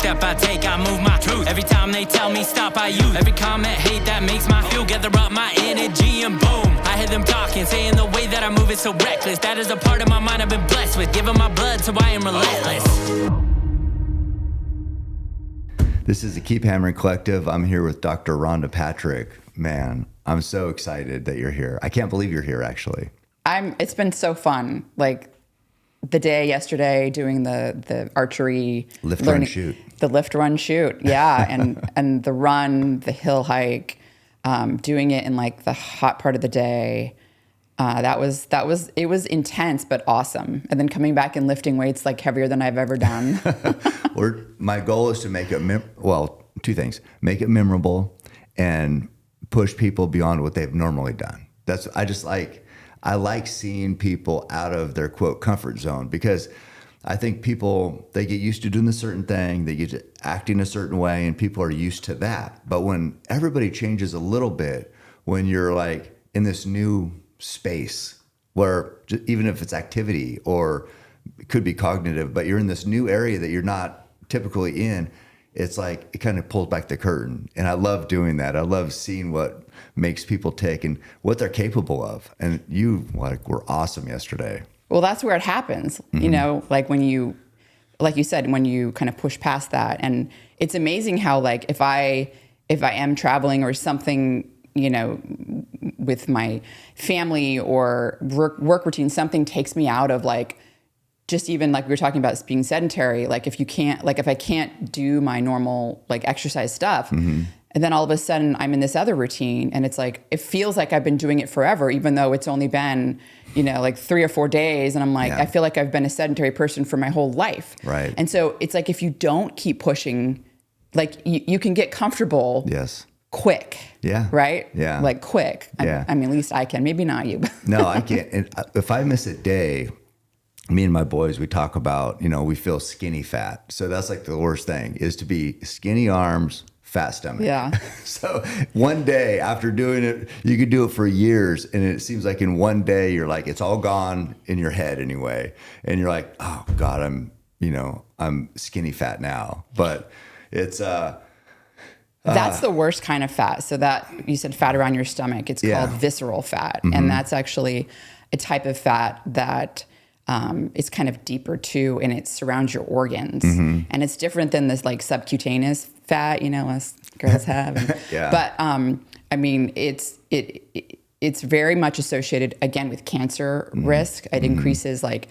step I take, I move my truth. Every time they tell me stop, I use every comment, hate that makes my fuel. Gather up my energy and boom, I hear them talking, saying the way that I move is so reckless. That is a part of my mind I've been blessed with, giving my blood so I am relentless. This is the Keep Hammering Collective. I'm here with Dr. Rhonda Patrick. Man, I'm so excited that you're here. I can't believe you're here, actually. It's been so fun. Like the day yesterday doing the archery. Lift, run, shoot. The lift, run, shoot. Yeah. And the run, the hill hike, doing it in like the hot part of the day. It was intense, but awesome. And then coming back and lifting weights like heavier than I've ever done. My goal is to make it, two things: make it memorable and push people beyond what they've normally done. I like seeing people out of their quote comfort zone, because I think people, they get used to doing a certain thing, they get to acting a certain way, and people are used to that. But when everybody changes a little bit, when you're like in this new space where even if it's activity or it could be cognitive, but you're in this new area that you're not typically in, it's like it kind of pulls back the curtain. And I love doing that. I love seeing what makes people tick and what they're capable of. And you were awesome yesterday. Well, that's where it happens. Mm-hmm. You know, like you said, when you kind of push past that. And it's amazing how, like, if I am traveling or something, you know, with my family or work routine, something takes me out of like, just even like we were talking about being sedentary, like if I can't do my normal like exercise stuff, mm-hmm. and then all of a sudden I'm in this other routine and it's like, it feels like I've been doing it forever, even though it's only been, you know, like 3 or 4 days. And I'm like, I feel like I've been a sedentary person for my whole life. Right. And so it's like, if you don't keep pushing, like you can get comfortable. Yes. Quick. Yeah. Right? Yeah. Like quick. Yeah. I mean, at least I can, maybe not you. No, I can't. And if I miss a day, me and my boys, we talk about, you know, we feel skinny fat. So that's like the worst thing, is to be skinny arms, fat stomach. Yeah. So one day after doing it, you could do it for years. And it seems like in one day, you're like, it's all gone in your head anyway. And you're like, oh God, I'm skinny fat now. But it's, that's the worst kind of fat. So that you said fat around your stomach, it's called visceral fat. Mm-hmm. And that's actually a type of fat that is kind of deeper too, and it surrounds your organs. Mm-hmm. And it's different than this like subcutaneous fat, you know, us girls have. And, yeah. But I mean, it's very much associated again with cancer risk. It increases like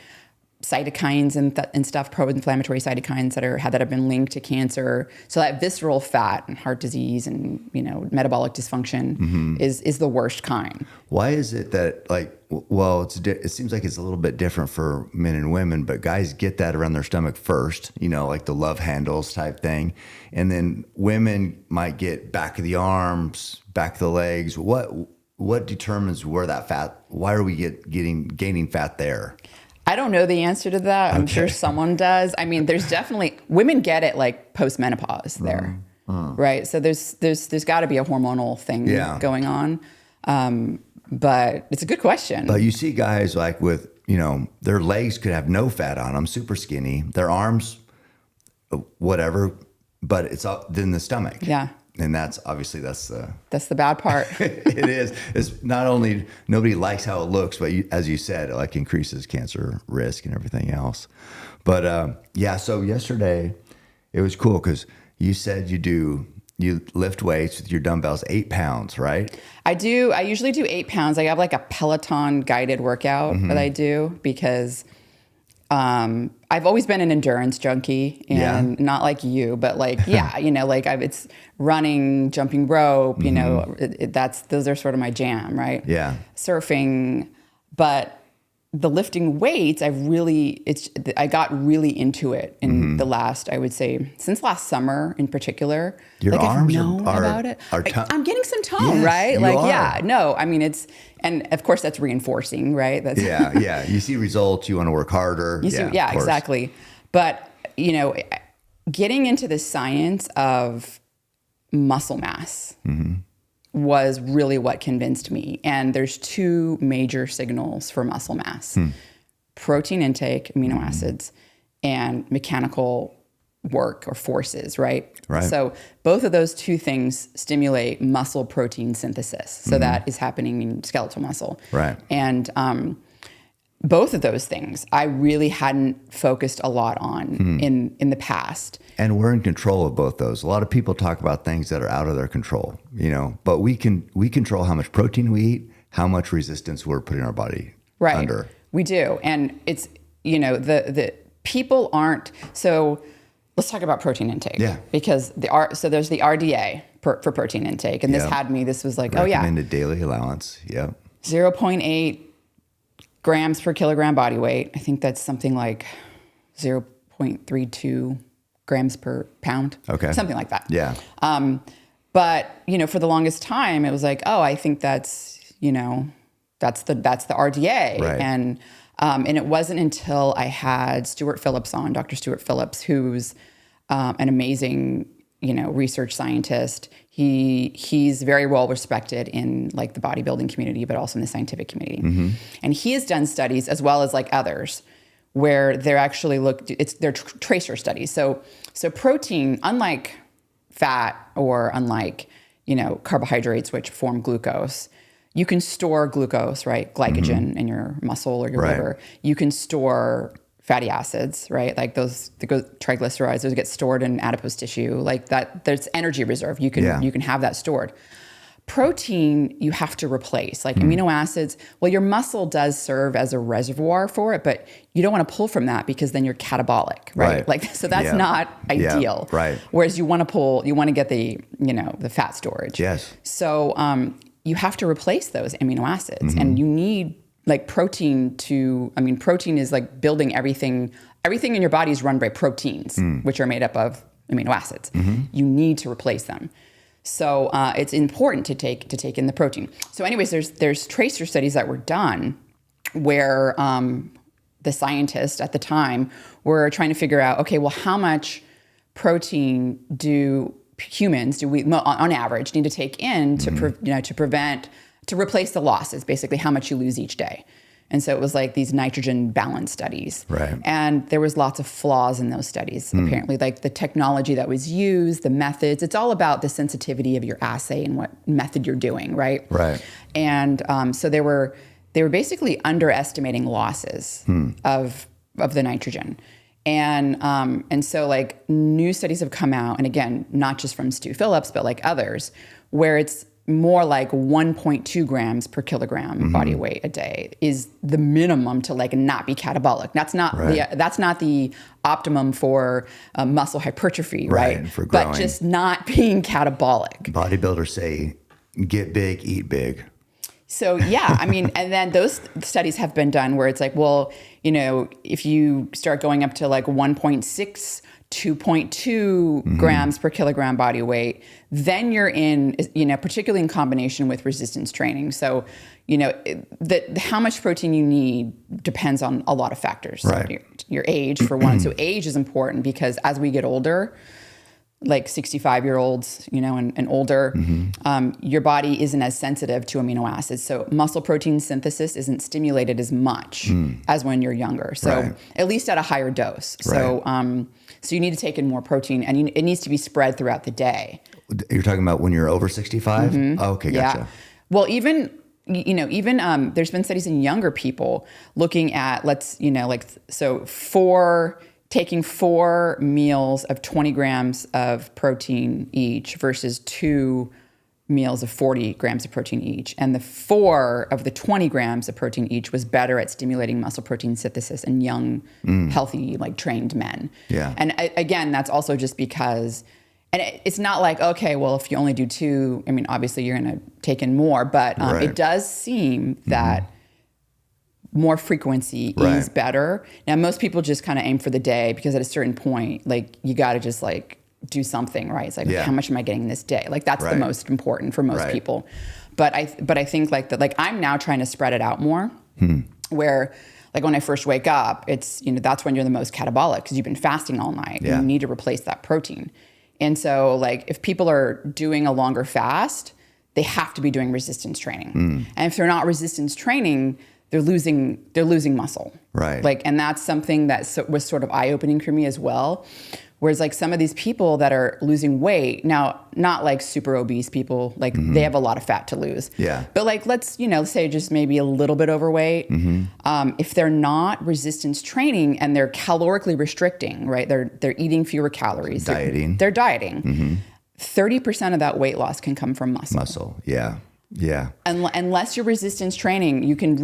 cytokines and stuff, pro-inflammatory cytokines that have been linked to cancer. So that visceral fat and heart disease and, you know, metabolic dysfunction is the worst kind. Why is it that, like, well, it seems like it's a little bit different for men and women, but guys get that around their stomach first, you know, like the love handles type thing. And then women might get back of the arms, back of the legs. What determines where that fat, why are we gaining fat there? I don't know the answer to that. I'm sure someone does. I mean, there's definitely, women get it like post-menopause there, right? So there's got to be a hormonal thing going on. But it's a good question. But you see guys like with, you know, their legs could have no fat on them, super skinny, their arms, whatever, but it's up then the stomach. Yeah. And that's the bad part. It is. It's not only nobody likes how it looks, but as you said, it like increases cancer risk and everything else. But so yesterday it was cool because you said you lift weights with your dumbbells, 8 pounds, right? I do. I usually do 8 pounds. I have like a Peloton guided workout that I do because I've always been an endurance junkie and not like you, but like, you know, like it's running, jumping rope, you know, those are sort of my jam, right? Yeah. Surfing, but the lifting weights, I got really into it in the last, I would say, since last summer in particular. Your like arms I've known about it. I'm getting some tone, yes, right? Like, are. I mean, and of course that's reinforcing, right? That's You see results, you want to work harder. Exactly. But, you know, getting into the science of muscle mass was really what convinced me. And there's 2 major signals for muscle mass. Protein intake, amino acids, and mechanical work or forces, right? Right. So both of those two things stimulate muscle protein synthesis. So that is happening in skeletal muscle. Right. And both of those things I really hadn't focused a lot on in the past. And we're in control of both those. A lot of people talk about things that are out of their control, but we control how much protein we eat, how much resistance we're putting our body under. We do. And it's, the people aren't, so let's talk about protein intake. Yeah. Because there's the RDA for protein intake. And this was like, recommended daily allowance. Yeah. 0.8 grams per kilogram body weight. I think that's something like 0.32 grams per pound. Okay. Something like that. Yeah. But, for the longest time, it was like, oh, I think that's the RDA. Right. And it wasn't until I had Stuart Phillips on, Dr. Stuart Phillips, who's an amazing, research scientist. He's very well respected in like the bodybuilding community, but also in the scientific community. Mm-hmm. And he has done studies as well as like others where they're actually they're tracer studies. So protein, unlike fat or unlike, carbohydrates, which form glucose, you can store glucose, right? Glycogen in your muscle or your liver. You can store fatty acids, right? Like those triglycerides, those get stored in adipose tissue. Like that, there's energy reserve. You can have that stored. Protein, you have to replace. Like amino acids, well, your muscle does serve as a reservoir for it, but you don't want to pull from that because then you're catabolic, right? Like, so that's not ideal. Yeah, right. Whereas you want to get the, the fat storage. Yes. So you have to replace those amino acids and you need like protein protein is like building everything. Everything in your body is run by proteins, which are made up of amino acids. You need to replace them. So it's important to take in the protein. So anyways, there's tracer studies that were done where the scientists at the time were trying to figure out, okay, well, how much protein do humans we on average need to take in to replace the losses, basically how much you lose each day. And so it was like these nitrogen balance studies. Right. And there was lots of flaws in those studies, apparently, like the technology that was used, the methods. It's all about the sensitivity of your assay and what method you're doing, right? Right. And so they were basically underestimating losses of the nitrogen. And so like new studies have come out, and again, not just from Stu Phillips, but like others, where it's more like 1.2 grams per kilogram body weight a day is the minimum to like not be catabolic. That's not the optimum for muscle hypertrophy, right? For growing. But just not being catabolic. Bodybuilders say, get big, eat big. So yeah, and then those studies have been done where it's like, well, if you start going up to like 1.6, 2.2 grams per kilogram body weight, then you're in, particularly in combination with resistance training. So, how much protein you need depends on a lot of factors. Right. So your age, for one. So age is important because as we get older, like 65-year-olds, and older, your body isn't as sensitive to amino acids. So muscle protein synthesis isn't stimulated as much as when you're younger. So at least at a higher dose. So so you need to take in more protein, and it needs to be spread throughout the day. You're talking about when you're over 65? Oh, okay, gotcha. Yeah. Well, even there's been studies in younger people looking at taking 4 meals of 20 grams of protein each versus 2 meals of 40 grams of protein each. And the 4 of the 20 grams of protein each was better at stimulating muscle protein synthesis in young, healthy, like trained men. Yeah. And again, that's also just because, and it's not like, okay, well, if you only do 2, obviously you're going to take in more, but it does seem that more frequency is better. Now, most people just kind of aim for the day because at a certain point, like you got to just like do something, right? It's like, how much am I getting this day? Like that's the most important for most people. But I think like that, like I'm now trying to spread it out more where like when I first wake up, it's, that's when you're the most catabolic because you've been fasting all night. And you need to replace that protein. And so like if people are doing a longer fast, they have to be doing resistance training. And if they're not resistance training, they're losing muscle. Right. Like, and that's something that was sort of eye-opening for me as well, Whereas like some of these people that are losing weight now, not like super obese people, like they have a lot of fat to lose. Yeah. But like, let's, say just maybe a little bit overweight. If they're not resistance training and they're calorically restricting, right? They're eating fewer calories. Dieting. They're dieting. 30% of that weight loss can come from muscle. Yeah. Yeah. Unless you're resistance training, you can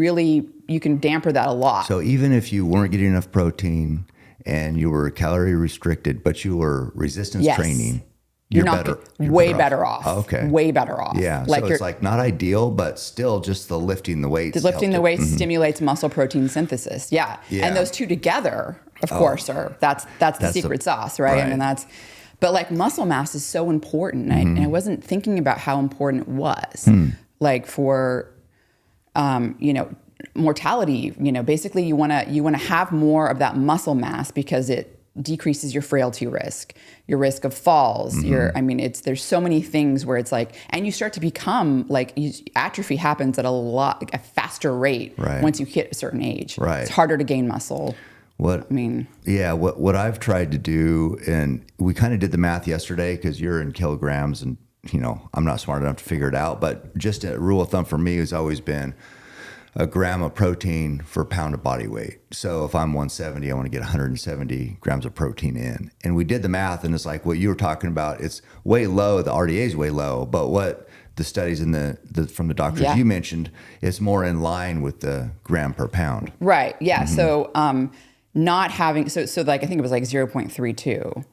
damper that a lot. So even if you weren't getting enough protein and you were calorie restricted, but you were resistance training, you're way better off. Oh, okay. Way better off. Yeah. Like so it's like not ideal, but still just the lifting the weights. The lifting the weights stimulates muscle protein synthesis. Yeah. And those two together, of course, that's the secret sauce, right? And but like muscle mass is so important. And I wasn't thinking about how important it was. Like for, mortality, basically you want to have more of that muscle mass because it decreases your frailty risk, your risk of falls, there's so many things where it's like, and you start to become like, atrophy happens at a faster rate once you hit a certain age. Right. It's harder to gain muscle. What I've tried to do, and we kind of did the math yesterday because you're in kilograms and, I'm not smart enough to figure it out, but just a rule of thumb for me has always been a gram of protein for a pound of body weight. So if I'm 170, I want to get 170 grams of protein in. And we did the math, and it's like what you were talking about. It's way low. The RDA is way low. But what the studies from the doctors you mentioned, it's more in line with the gram per pound. Right. Yeah. So not having so like I think it was like 0.32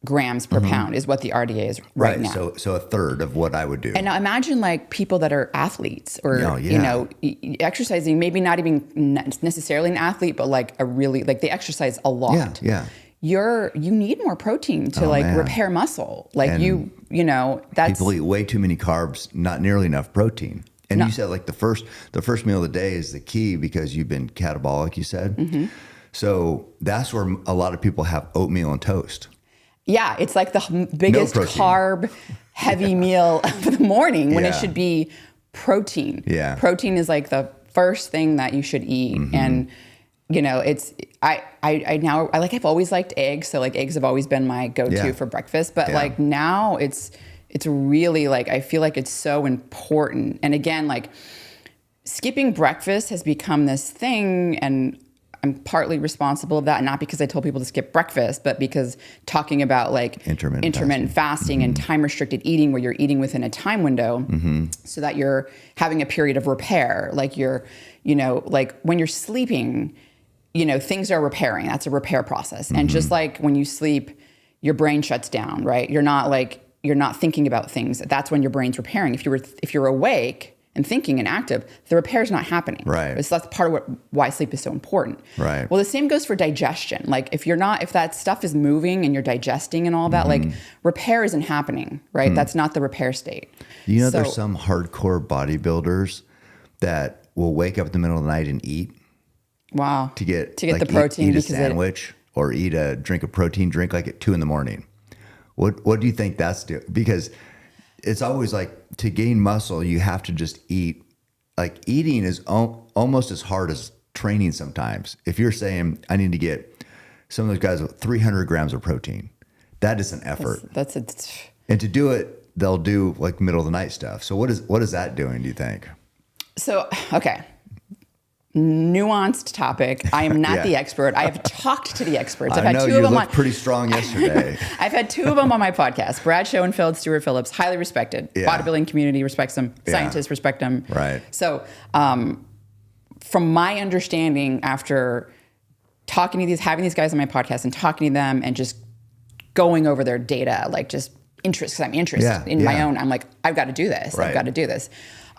grams per pound is what the RDA is right now. So a third of what I would do. And now imagine like people that are athletes or, exercising, maybe not even necessarily an athlete, but like they exercise a lot. Yeah. You need more protein to repair muscle. Like and that's. People eat way too many carbs, not nearly enough protein. And you said like the first meal of the day is the key because you've been catabolic, you said. So that's where a lot of people have oatmeal and toast. Yeah, it's like the biggest carb heavy meal of the morning when it should be protein. Yeah. Protein is like the first thing that you should eat. And it's I've always liked eggs, so like eggs have always been my go-to for breakfast, but like now it's really like I feel like it's so important. And again, like skipping breakfast has become this thing, and I'm partly responsible of that, not because I told people to skip breakfast, but because talking about like intermittent fasting and time restricted eating, where you're eating within a time window so that you're having a period of repair. Like you're, like when you're sleeping, things are repairing. That's a repair process. And just like when you sleep, your brain shuts down, right? You're not thinking about things. That's when your brain's repairing. If you're awake and thinking and active, the repair is not happening. Right. So that's part of why sleep is so important. Right. Well, the same goes for digestion. Like if that stuff is moving and you're digesting and all that, like repair isn't happening, right? That's not the repair state. There's some hardcore bodybuilders that will wake up in the middle of the night and eat. Wow. To get the protein. Eat a sandwich or drink a protein drink like at 2 a.m. What do you think that's doing? Because it's always like to gain muscle, you have to just eat. Like eating is almost as hard as training sometimes. If you're saying I need to get some of those guys with 300 grams of protein, that is an effort. And to do it, they'll do like middle of the night stuff. So what is that doing, do you think? So, okay. Nuanced topic. I am not the expert. I have talked to the experts. I've had two of them on. Pretty strong yesterday. I've had 2 of them on my podcast. Brad Schoenfeld, Stuart Phillips, highly respected. Bodybuilding community respects them. Scientists respect them. Right. So, from my understanding, after having these guys on my podcast and talking to them and just going over their data, like just interest, because I'm interested in my own. I'm like, I've got to do this. I've got to do this.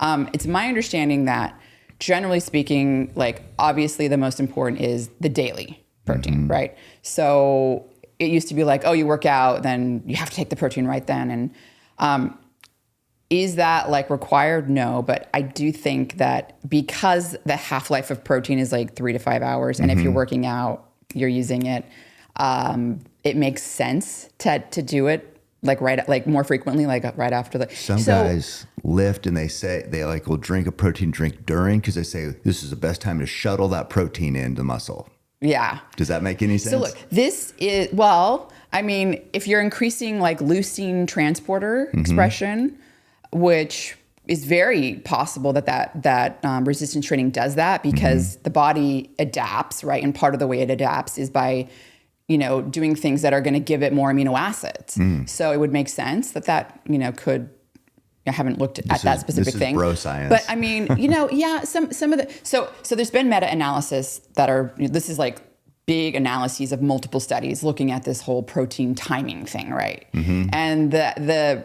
It's my understanding that, generally speaking, like obviously the most important is the daily protein, right? So it used to be like, oh, you work out, then you have to take the protein right then. And is that like required? No, but I do think that because the half-life of protein is like 3 to 5 hours, and if you're working out, you're using it, it makes sense to do it like more frequently, like right after the. Some guys lift and they will drink a protein drink during, because they say this is the best time to shuttle that protein into muscle. Yeah. Does that make any sense? So look, this is I mean, if you're increasing like leucine transporter expression, which is very possible that resistance training does that because the body adapts, right? And part of the way it adapts is by, doing things that are going to give it more amino acids. So it would make sense that could. I haven't looked at that specific thing. Bro science. But I mean, yeah, some of the so there's been meta-analysis that are this is like big analyses of multiple studies looking at this whole protein timing thing, right? And the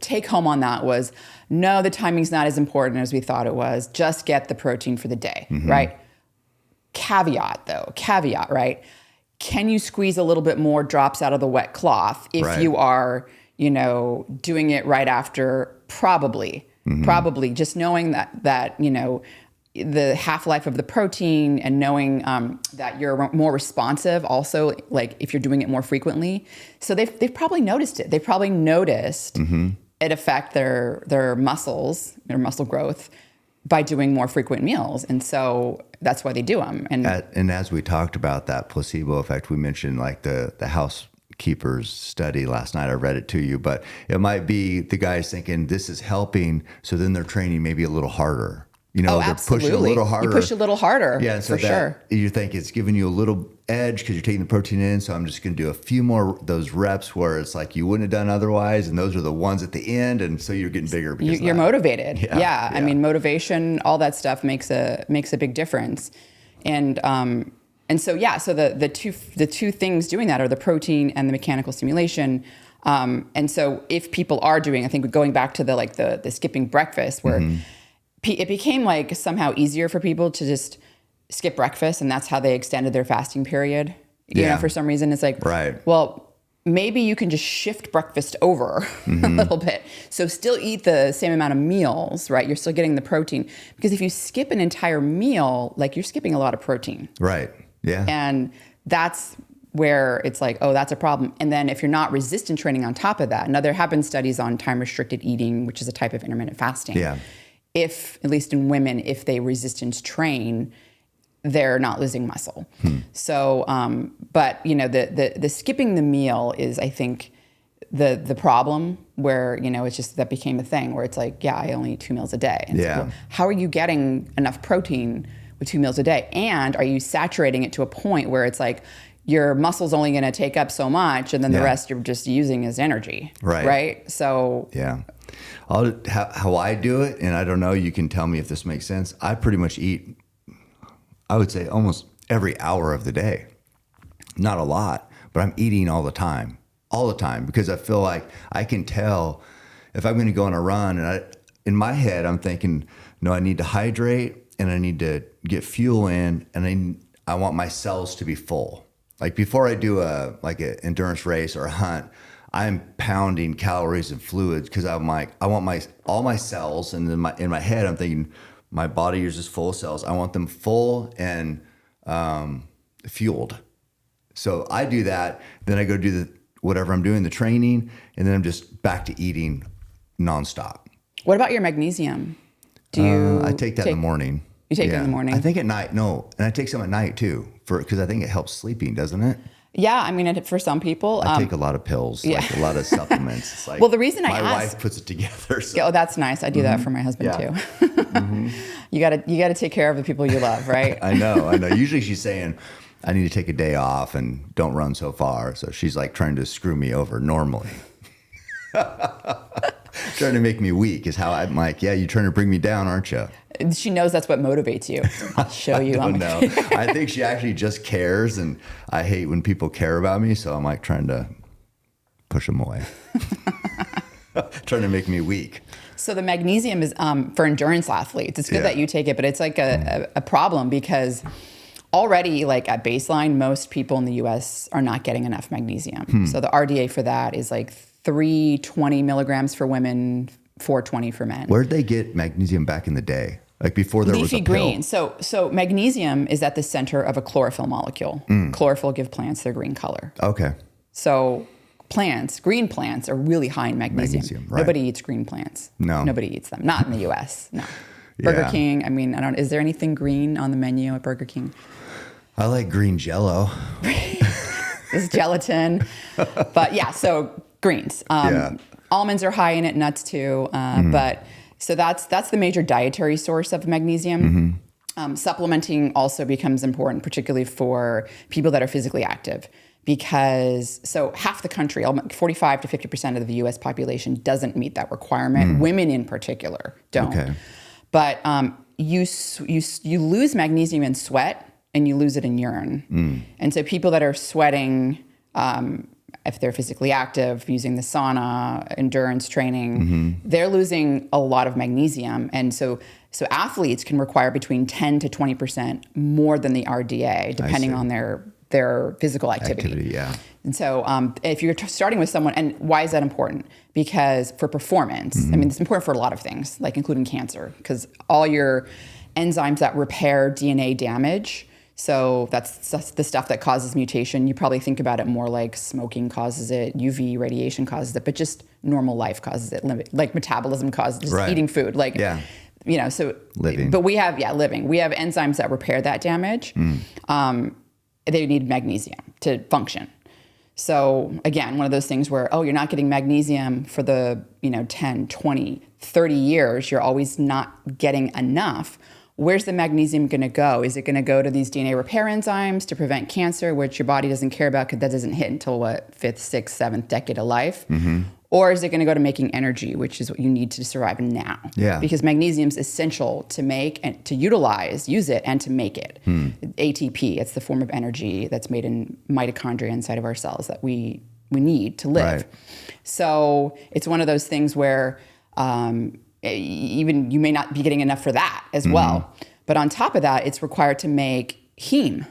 take home on that was no, the timing's not as important as we thought it was. Just get the protein for the day, right? Caveat, right? Can you squeeze a little bit more drops out of the wet cloth if you are doing it right after? Probably just knowing that the half-life of the protein and knowing that you're more responsive also, like if you're doing it more frequently. So they've probably noticed it. They've probably noticed it affect their muscles, their muscle growth by doing more frequent meals. And so that's why they do them. And as we talked about that placebo effect, we mentioned like the housekeeper's study last night. I read it to you, but it might be the guys thinking this is helping. So then they're training maybe a little harder. They're pushing a little harder. You push a little harder. Yeah, so for sure. You think it's giving you a little edge because you're taking the protein in. So I'm just going to do a few more those reps where it's like you wouldn't have done otherwise, and those are the ones at the end, and so you're getting bigger. Because you're motivated. Yeah. I mean, motivation, all that stuff makes a big difference, and so the two things doing that are the protein and the mechanical stimulation. And so if people are doing, I think going back to the skipping breakfast where. It became like somehow easier for people to just skip breakfast, and that's how they extended their fasting period. For some reason, it's like, well, maybe you can just shift breakfast over a little bit. So still eat the same amount of meals, right? You're still getting the protein. Because if you skip an entire meal, like you're skipping a lot of protein. Right. Yeah. And that's where it's like, oh, that's a problem. And then if you're not resistant training on top of that, now there have been studies on time-restricted eating, which is a type of intermittent fasting. Yeah. If, at least in women, if they resistance train, they're not losing muscle. So, but the skipping the meal is, I think, the problem where, it's just that became a thing where it's like, yeah, I only eat 2 meals a day. And yeah. Like, well, how are you getting enough protein with 2 meals a day? And are you saturating it to a point where it's like your muscle's only going to take up so much and then the rest you're just using as energy? Right. So, yeah. How I do it, and I don't know, you can tell me if this makes sense. I pretty much eat, I would say almost every hour of the day. Not a lot, but I'm eating all the time because I feel like I can tell if I'm going to go on a run and in my head, I'm thinking, no, I need to hydrate and I need to get fuel in and I want my cells to be full. Like before I do an endurance race or a hunt, I'm pounding calories and fluids because I'm like, I want all my cells, and then in my head I'm thinking my body is just full of cells. I want them full and fueled. So I do that. Then I go do whatever I'm doing, the training, and then I'm just back to eating nonstop. What about your magnesium? Do you? I take that in the morning. You take it in the morning? I think at night. No, and I take some at night too, because I think it helps sleeping, doesn't it? Yeah, I mean, for some people, I take a lot of pills, like a lot of supplements. It's like, well, the reason my wife puts it together. So. Oh, that's nice. I do that for my husband too. You gotta take care of the people you love, right? I know. Usually she's saying, I need to take a day off and don't run so far. So she's like trying to screw me over normally. Trying to make me weak is how I'm like, yeah, you're trying to bring me down, aren't you? She knows that's what motivates you. I'll show you. I don't know. I think she actually just cares, and I hate when people care about me, so I'm like trying to push them away. Trying to make me weak. So the magnesium is for endurance athletes. It's good that you take it, but it's like a problem because already like at baseline, most people in the US are not getting enough magnesium. So the RDA for that is like 320 milligrams for women, 420 for men. Where'd they get magnesium back in the day? Like before there was a pill? Leafy green. So magnesium is at the center of a chlorophyll molecule. Chlorophyll gives plants their green color. Okay. So green plants are really high in magnesium. Right. Nobody eats green plants. No. Nobody eats them. Not in the US. No. Burger King, I mean, is there anything green on the menu at Burger King? I like green Jell-O. this gelatin. But yeah, so greens. Almonds are high in it, nuts too. But so that's the major dietary source of magnesium. Supplementing also becomes important, particularly for people that are physically active, because so half the country, 45 to 50% of the U.S. population doesn't meet that requirement. Women in particular don't. Okay. But you lose magnesium in sweat and you lose it in urine. And so people that are sweating, if they're physically active, using the sauna, endurance training, they're losing a lot of magnesium. And so athletes can require between 10 to 20% more than the RDA, depending on their physical activity. And so if you're starting with someone, and why is that important? Because for performance, I mean, it's important for a lot of things, like including cancer, because all your enzymes that repair DNA damage, so that's the stuff that causes mutation. You probably think about it more like smoking causes it, UV radiation causes it, but just normal life causes it, like metabolism causes just eating food. You know, so living. But we have living. We have enzymes that repair that damage. They need magnesium to function. So again, one of those things where, you're not getting magnesium for the 10, 20, 30 years, you're always not getting enough. Where's the magnesium going to go? Is it going to go to these DNA repair enzymes to prevent cancer, which your body doesn't care about because that doesn't hit until fifth, sixth, seventh decade of life? Or is it going to go to making energy, which is what you need to survive now? Because magnesium is essential to make and to use it and to make it. ATP, it's the form of energy that's made in mitochondria inside of our cells that we need to live. So it's one of those things where even you may not be getting enough for that as well. But on top of that, it's required to make heme.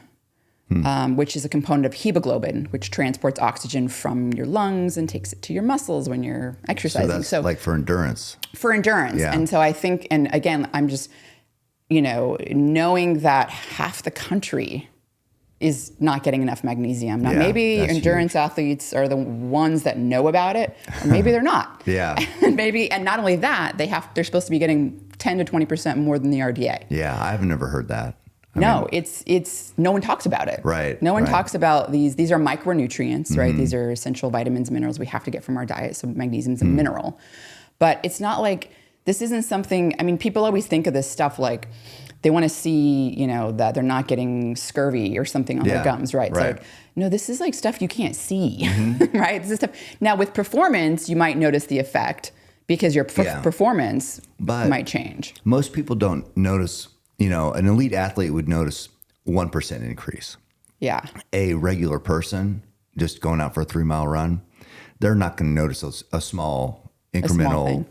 Which is a component of hemoglobin, which transports oxygen from your lungs and takes it to your muscles when you're exercising. So that's like for endurance. For endurance. And so I think, and again, I'm just, knowing that half the country is not getting enough magnesium. Now, maybe endurance athletes are the ones that know about it, or maybe they're not. And not only that, they're supposed to be getting 10 to 20% more than the RDA. I've never heard that. It's no one talks about it. No one talks about these. These are micronutrients, right? These are essential vitamins, minerals we have to get from our diet. So magnesium's a mineral. But it's not like, this isn't something, I mean, people always think of this stuff like they want to see, that they're not getting scurvy or something on their gums, right? It's like, no, this is like stuff you can't see, right? This is stuff. Now with performance, you might notice the effect because your performance might change. Most people don't notice. An elite athlete would notice 1% increase. A regular person just going out for a 3-mile run, they're not going to notice a small incremental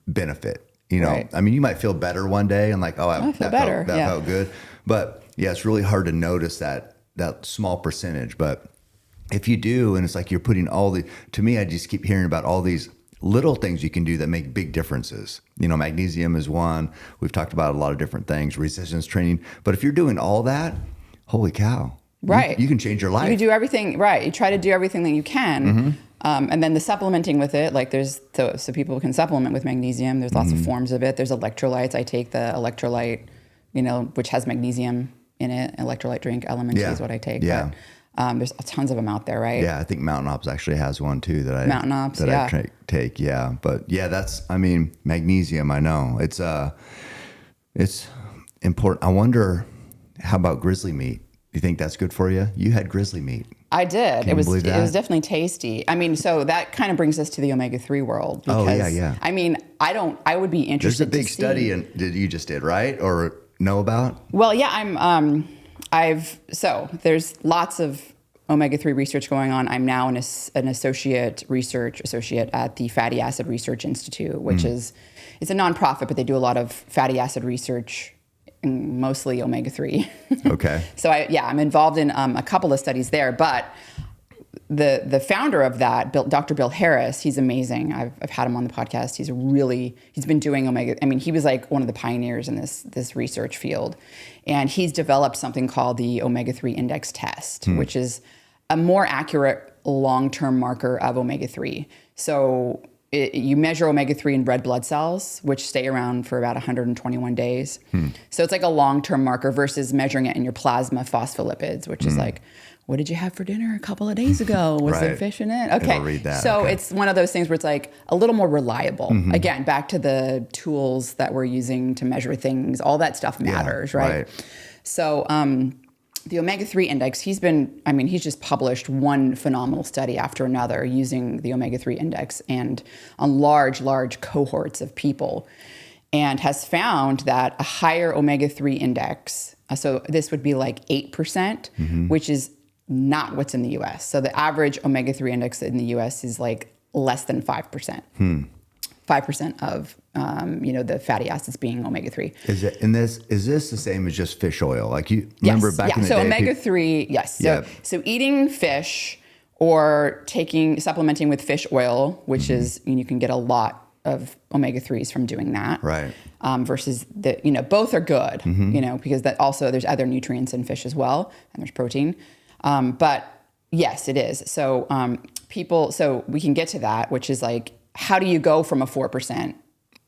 benefit. I mean, you might feel better one day and like, I feel better. That felt good. But it's really hard to notice that small percentage. But if you do, and it's like you're putting to me, I just keep hearing about all these little things you can do that make big differences. Magnesium is one. We've talked about a lot of different things, resistance training. But if you're doing all that, holy cow. You can change your life. You do everything, you try to do everything that you can. And then the supplementing with it, like so people can supplement with magnesium. There's lots of forms of it. There's electrolytes. I take the electrolyte, which has magnesium in it. Electrolyte drink, Element is what I take. But, there's tons of them out there, right? I think Mountain Ops actually has one too that I take. But magnesium, I know it's important. I wonder, how about grizzly meat? You think that's good for you? You had grizzly meat. I did. It was definitely tasty. I mean, so that kind of brings us to the omega-3 world. Because, I mean, I would be interested. There's a big study that you just did, right? Or know about? Well, there's lots of omega-3 research going on. I'm now an associate at the Fatty Acid Research Institute, which it's a nonprofit, but they do a lot of fatty acid research, mostly omega-3. Okay. So I'm involved in a couple of studies there, but the founder of that, Dr. Bill Harris, he's amazing. I've had him on the podcast. He's been doing omega. I mean, he was like one of the pioneers in this research field, and he's developed something called the omega-3 index test, which is a more accurate long-term marker of omega-3. So you measure omega-3 in red blood cells, which stay around for about 121 days. So it's like a long-term marker versus measuring it in your plasma phospholipids, which is like what did you have for dinner a couple of days ago? Was there fish in it? Okay. It'll read that. So Okay. it's one of those things where it's like a little more reliable. Again, back to the tools that we're using to measure things, all that stuff matters, right? So the omega-3 index, he's just published one phenomenal study after another using the omega-3 index and on large cohorts of people, and has found that a higher omega-3 index, so this would be like 8%, which is not what's in the US. So the average omega-3 index in the US is like less than 5%. 5% of the fatty acids being omega-3. Is this the same as just fish oil? Like you remember back in the day? So omega-3, yes. So eating fish or supplementing with fish oil, which is, you can get a lot of omega-3s from doing that. Right. Versus both are good, because that also there's other nutrients in fish as well, and there's protein. But yes, it is. So so we can get to that, which is like, how do you go from a 4%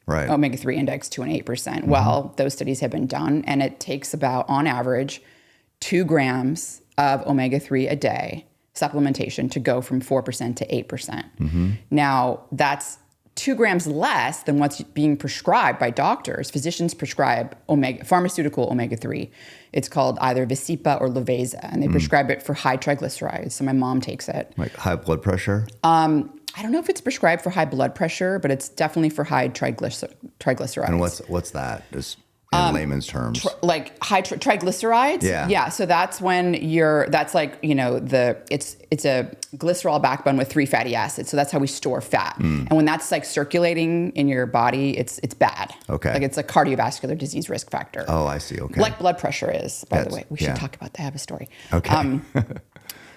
omega-3 index to an 8%? Well, those studies have been done, and it takes about, on average, 2 grams of omega-3 a day supplementation to go from 4% to 8%. Now, that's 2 grams less than what's being prescribed by doctors. Physicians prescribe pharmaceutical omega-3. It's called either Visipa or Loveza, and they prescribe it for high triglycerides. So my mom takes it. Like high blood pressure? I don't know if it's prescribed for high blood pressure, but it's definitely for high triglycerides. And what's that? Just in layman's terms. Like high triglycerides? Yeah. So that's when it's a glycerol backbone with 3 fatty acids. So that's how we store fat. And when that's like circulating in your body, it's bad. Okay. Like it's a cardiovascular disease risk factor. Oh, I see. Okay. Like blood pressure is, by the way. We should talk about that. I have a story. Okay.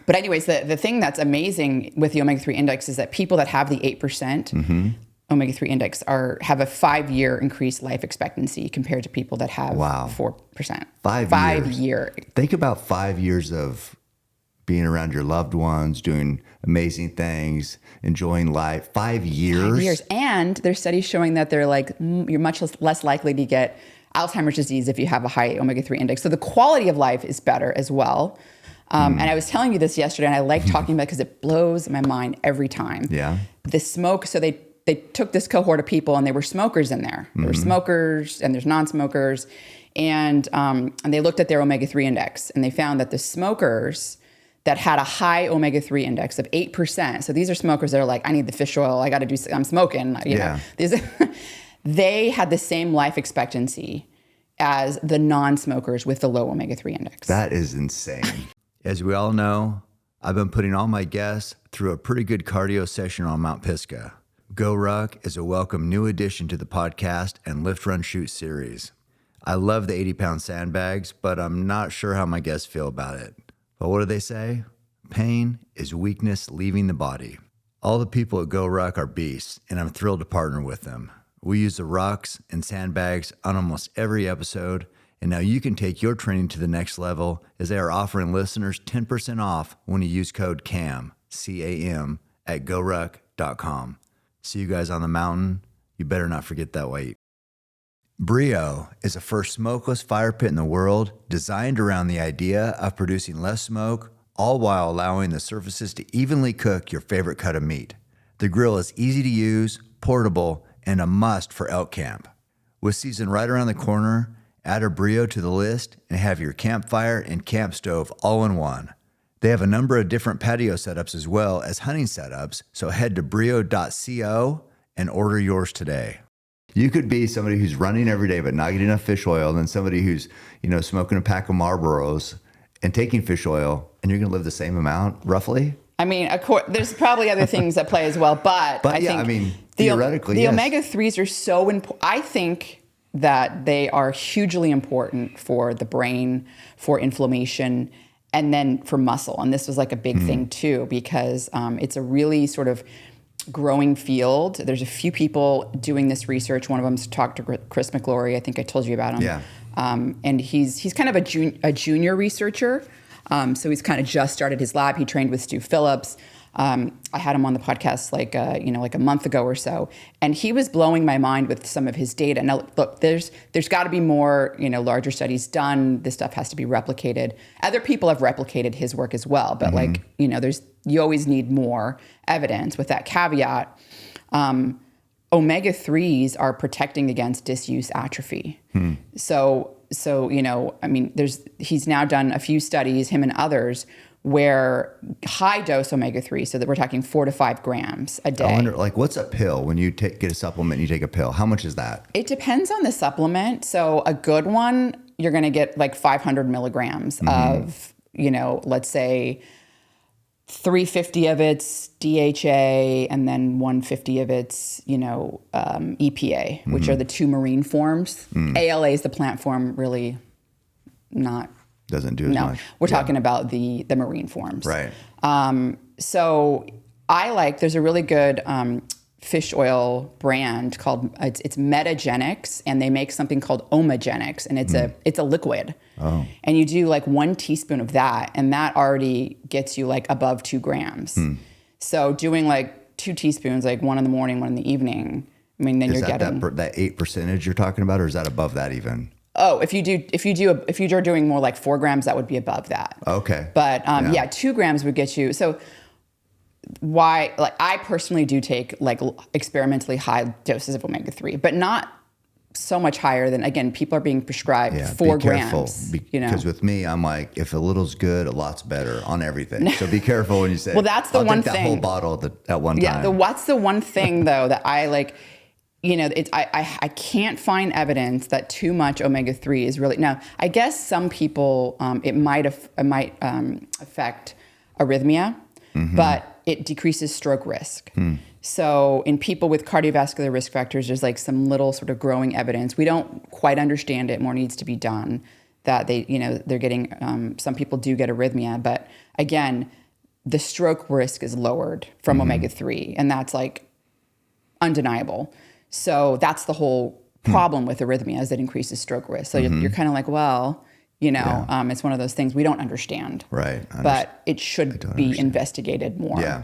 But anyways, the thing that's amazing with the omega-3 index is that people that have the 8% omega-3 index have a 5-year increased life expectancy compared to people that have 4%. 5 year. Think about 5 years of being around your loved ones, doing amazing things, enjoying life. 5 years. 5 years. And there's studies showing that they're like, you're much less likely to get Alzheimer's disease if you have a high omega-3 index. So the quality of life is better as well. And I was telling you this yesterday, and I like talking about it because it blows my mind every time. Yeah. The smoke, so they took this cohort of people, and they were smokers in there. There were smokers, and there's non-smokers. And they looked at their omega-3 index, and they found that the smokers that had a high omega-3 index of 8%, so these are smokers that are like, I need the fish oil, I'm smoking, you know. They had the same life expectancy as the non-smokers with the low omega-3 index. That is insane. As we all know, I've been putting all my guests through a pretty good cardio session on Mount Pisgah. Go Ruck is a welcome new addition to the podcast and Lift, Run, Shoot series. I love the 80-pound sandbags, but I'm not sure how my guests feel about it. But what do they say? Pain is weakness leaving the body. All the people at Go Ruck are beasts, and I'm thrilled to partner with them. We use the rucks and sandbags on almost every episode, and now you can take your training to the next level as they are offering listeners 10% off when you use code CAM, C-A-M, at goruck.com. See you guys on the mountain. You better not forget that weight. Brio is the first smokeless fire pit in the world designed around the idea of producing less smoke, all while allowing the surfaces to evenly cook your favorite cut of meat. The grill is easy to use, portable, and a must for elk camp. With season right around the corner, add a Brio to the list and have your campfire and camp stove all in one. They have a number of different patio setups as well as hunting setups, so head to brio.co and order yours today. You could be somebody who's running every day but not getting enough fish oil, and then somebody who's, smoking a pack of Marlboros and taking fish oil, and you're going to live the same amount, roughly? I mean, of course, there's probably other things that play as well, but I think theoretically, the omega-3s are so important. I think that they are hugely important for the brain, for inflammation, and then for muscle. And this was like a big thing too, because it's a really sort of growing field. There's a few people doing this research. One of them's Dr. Chris McGlory. I think I told you about him. Yeah. And he's kind of a junior researcher. So he's kind of just started his lab. He trained with Stu Phillips. I had him on the podcast like a month ago or so, and he was blowing my mind with some of his data. Now, look, there's got to be more, larger studies done. This stuff has to be replicated. Other people have replicated his work as well, but you always need more evidence. With that caveat, omega-3s are protecting against disuse atrophy. So he's now done a few studies, him and others, where high dose omega-3, so that we're talking 4 to 5 grams a day. I wonder, what's a pill when you get a supplement, you take a pill? How much is that? It depends on the supplement. So a good one, you're going to get like 500 milligrams of, let's say 350 of it's DHA and then 150 of it's, EPA, which are the two marine forms. ALA is the plant form, really not. Doesn't do as much. We're talking about the marine forms. Right. So there's a really good fish oil brand called, it's Metagenics, and they make something called Omagenics, and it's a liquid. Oh. And you do like 1 teaspoon of that, and that already gets you like above 2 grams. So doing like 2 teaspoons, like 1 in the morning, 1 in the evening, then you're getting that 8% you're talking about, or is that above that even? Oh, if you're doing more like 4 grams, that would be above that. Okay. But 2 grams would get you. So why, I personally do take like experimentally high doses of omega-3, but not so much higher than, again, people are being prescribed 4 grams. Because with me, I'm like, if a little's good, a lot's better on everything. So be careful when you say, well, that's the I'll one take thing. that whole bottle at one time. Yeah, what's the one thing though that I like, I can't find evidence that too much omega-3 is really, now, I guess some people, it might affect arrhythmia, but it decreases stroke risk. So in people with cardiovascular risk factors, there's like some little sort of growing evidence. We don't quite understand it. More needs to be done. That they're getting, some people do get arrhythmia, but again, the stroke risk is lowered from omega-3, and that's like undeniable. So that's the whole problem with arrhythmia, is it increases stroke risk. So you're kind of like, well, it's one of those things we don't understand. Right. But it should be investigated more. Yeah.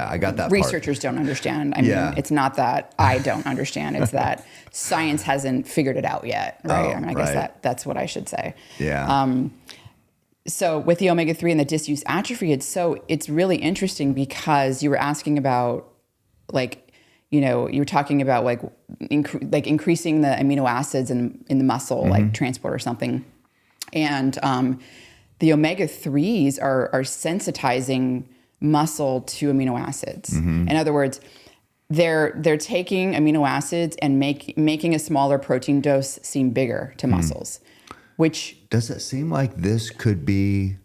I got that Researchers don't understand. I mean, it's not that I don't understand. It's that science hasn't figured it out yet. Right. I guess that's what I should say. Yeah. So with the omega-3 and the disuse atrophy, it's really interesting, because you were asking about you were talking about like increasing the amino acids in the muscle, like transport or something. And the omega-3s are sensitizing muscle to amino acids. In other words, they're taking amino acids and making a smaller protein dose seem bigger to muscles. Which does it seem like this could be?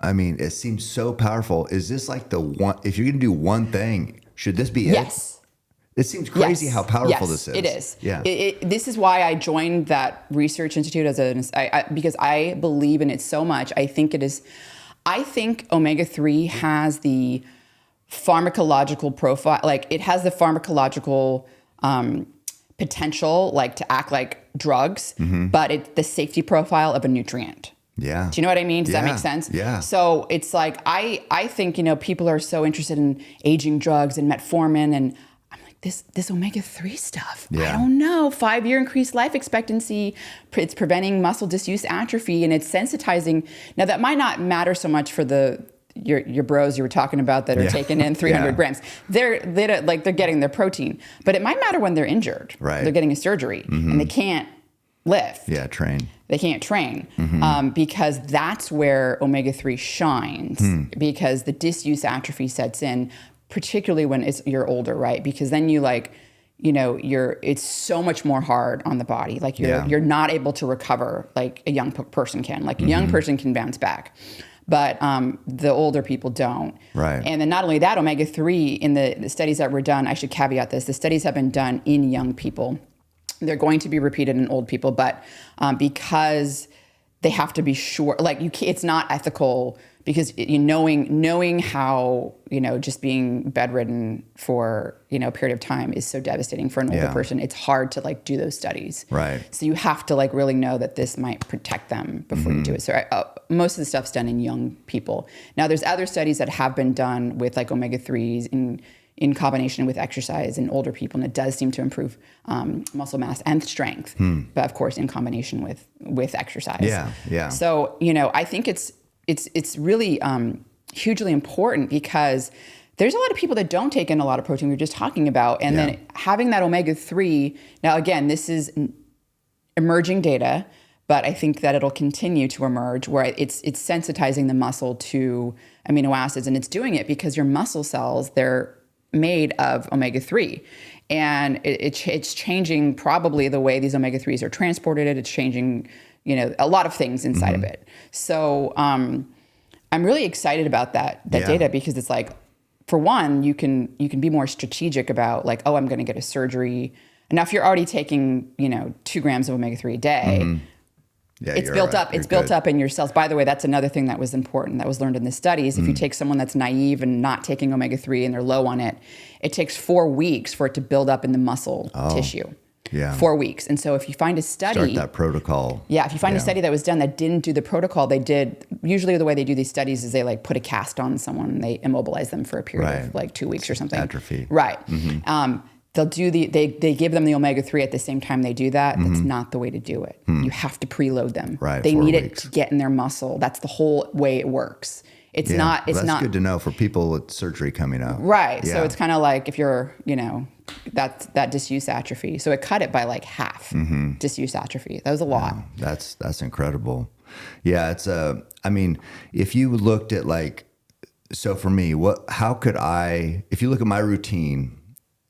I mean, it seems so powerful. Is this like the one? If you're going to do one thing, should this be it? Yes. It seems crazy how powerful this is. It is. Yeah. This is why I joined that research institute because I believe in it so much. I think omega-3 has the pharmacological profile, like it has the pharmacological potential, like to act like drugs, but it's the safety profile of a nutrient. Yeah. Do you know what I mean? Does that make sense? Yeah. So it's like, I think, people are so interested in aging drugs and metformin, and I'm like, this omega-3 stuff, I don't know, 5-year increased life expectancy, it's preventing muscle disuse atrophy, and it's sensitizing. Now that might not matter so much for your bros you were talking about that are taking in 300 grams. They're getting their protein, but it might matter when they're injured. Right. They're getting a surgery and they can't lift. Yeah, train. They can't train because that's where omega-3 shines, because the disuse atrophy sets in, particularly when you're older, right? Because then it's so much more hard on the body. Like you're not able to recover like a young person can. Like a young person can bounce back, but the older people don't. Right. And then not only that, omega-3 in the studies that were done, I should caveat this, the studies have been done in young people. They're going to be repeated in old people, but because they have to be sure, it's not ethical because knowing how, just being bedridden for, a period of time is so devastating for an older person. It's hard to like do those studies. Right. So you have to like really know that this might protect them before you do it. So most of the stuff's done in young people. Now there's other studies that have been done with like omega-3s in combination with exercise in older people, and it does seem to improve muscle mass and strength, but of course in combination with exercise. Yeah. So I think it's really hugely important, because there's a lot of people that don't take in a lot of protein we were just talking about, and then having that omega-3. Now again, this is emerging data, but I think that it'll continue to emerge, where it's sensitizing the muscle to amino acids, and it's doing it because your muscle cells, they're made of omega-3, and it's changing probably the way these omega-3s are transported. It's changing, a lot of things inside of it. So I'm really excited about that data, because it's like, for one, you can be more strategic about like, oh, I'm going to get a surgery. Now, if you're already taking 2 grams of omega-3 a day. Yeah, it's built up. It's built up in your cells. By the way, that's another thing that was important, that was learned in the studies. If you take someone that's naive and not taking omega-3 and they're low on it, it takes 4 weeks for it to build up in the muscle tissue. Yeah. 4 weeks. And so if you find a study, start that protocol. Yeah, if you find a study that was done that didn't do the protocol, usually the way they do these studies is they like put a cast on someone and they immobilize them for a period of like 2 weeks or something. Atrophy. Right. They'll do they give them the omega-3 at the same time they do that. That's not the way to do it. You have to preload them. Right. They 4 need weeks. it to get in their muscle. That's the whole way it works. It's not. That's good to know for people with surgery coming up. Right. Yeah. So it's kind of like if you're, that disuse atrophy. So it cut it by like half. Disuse atrophy. That was a lot. Wow. That's incredible. Yeah. It's if you looked at like, so for me, if you look at my routine,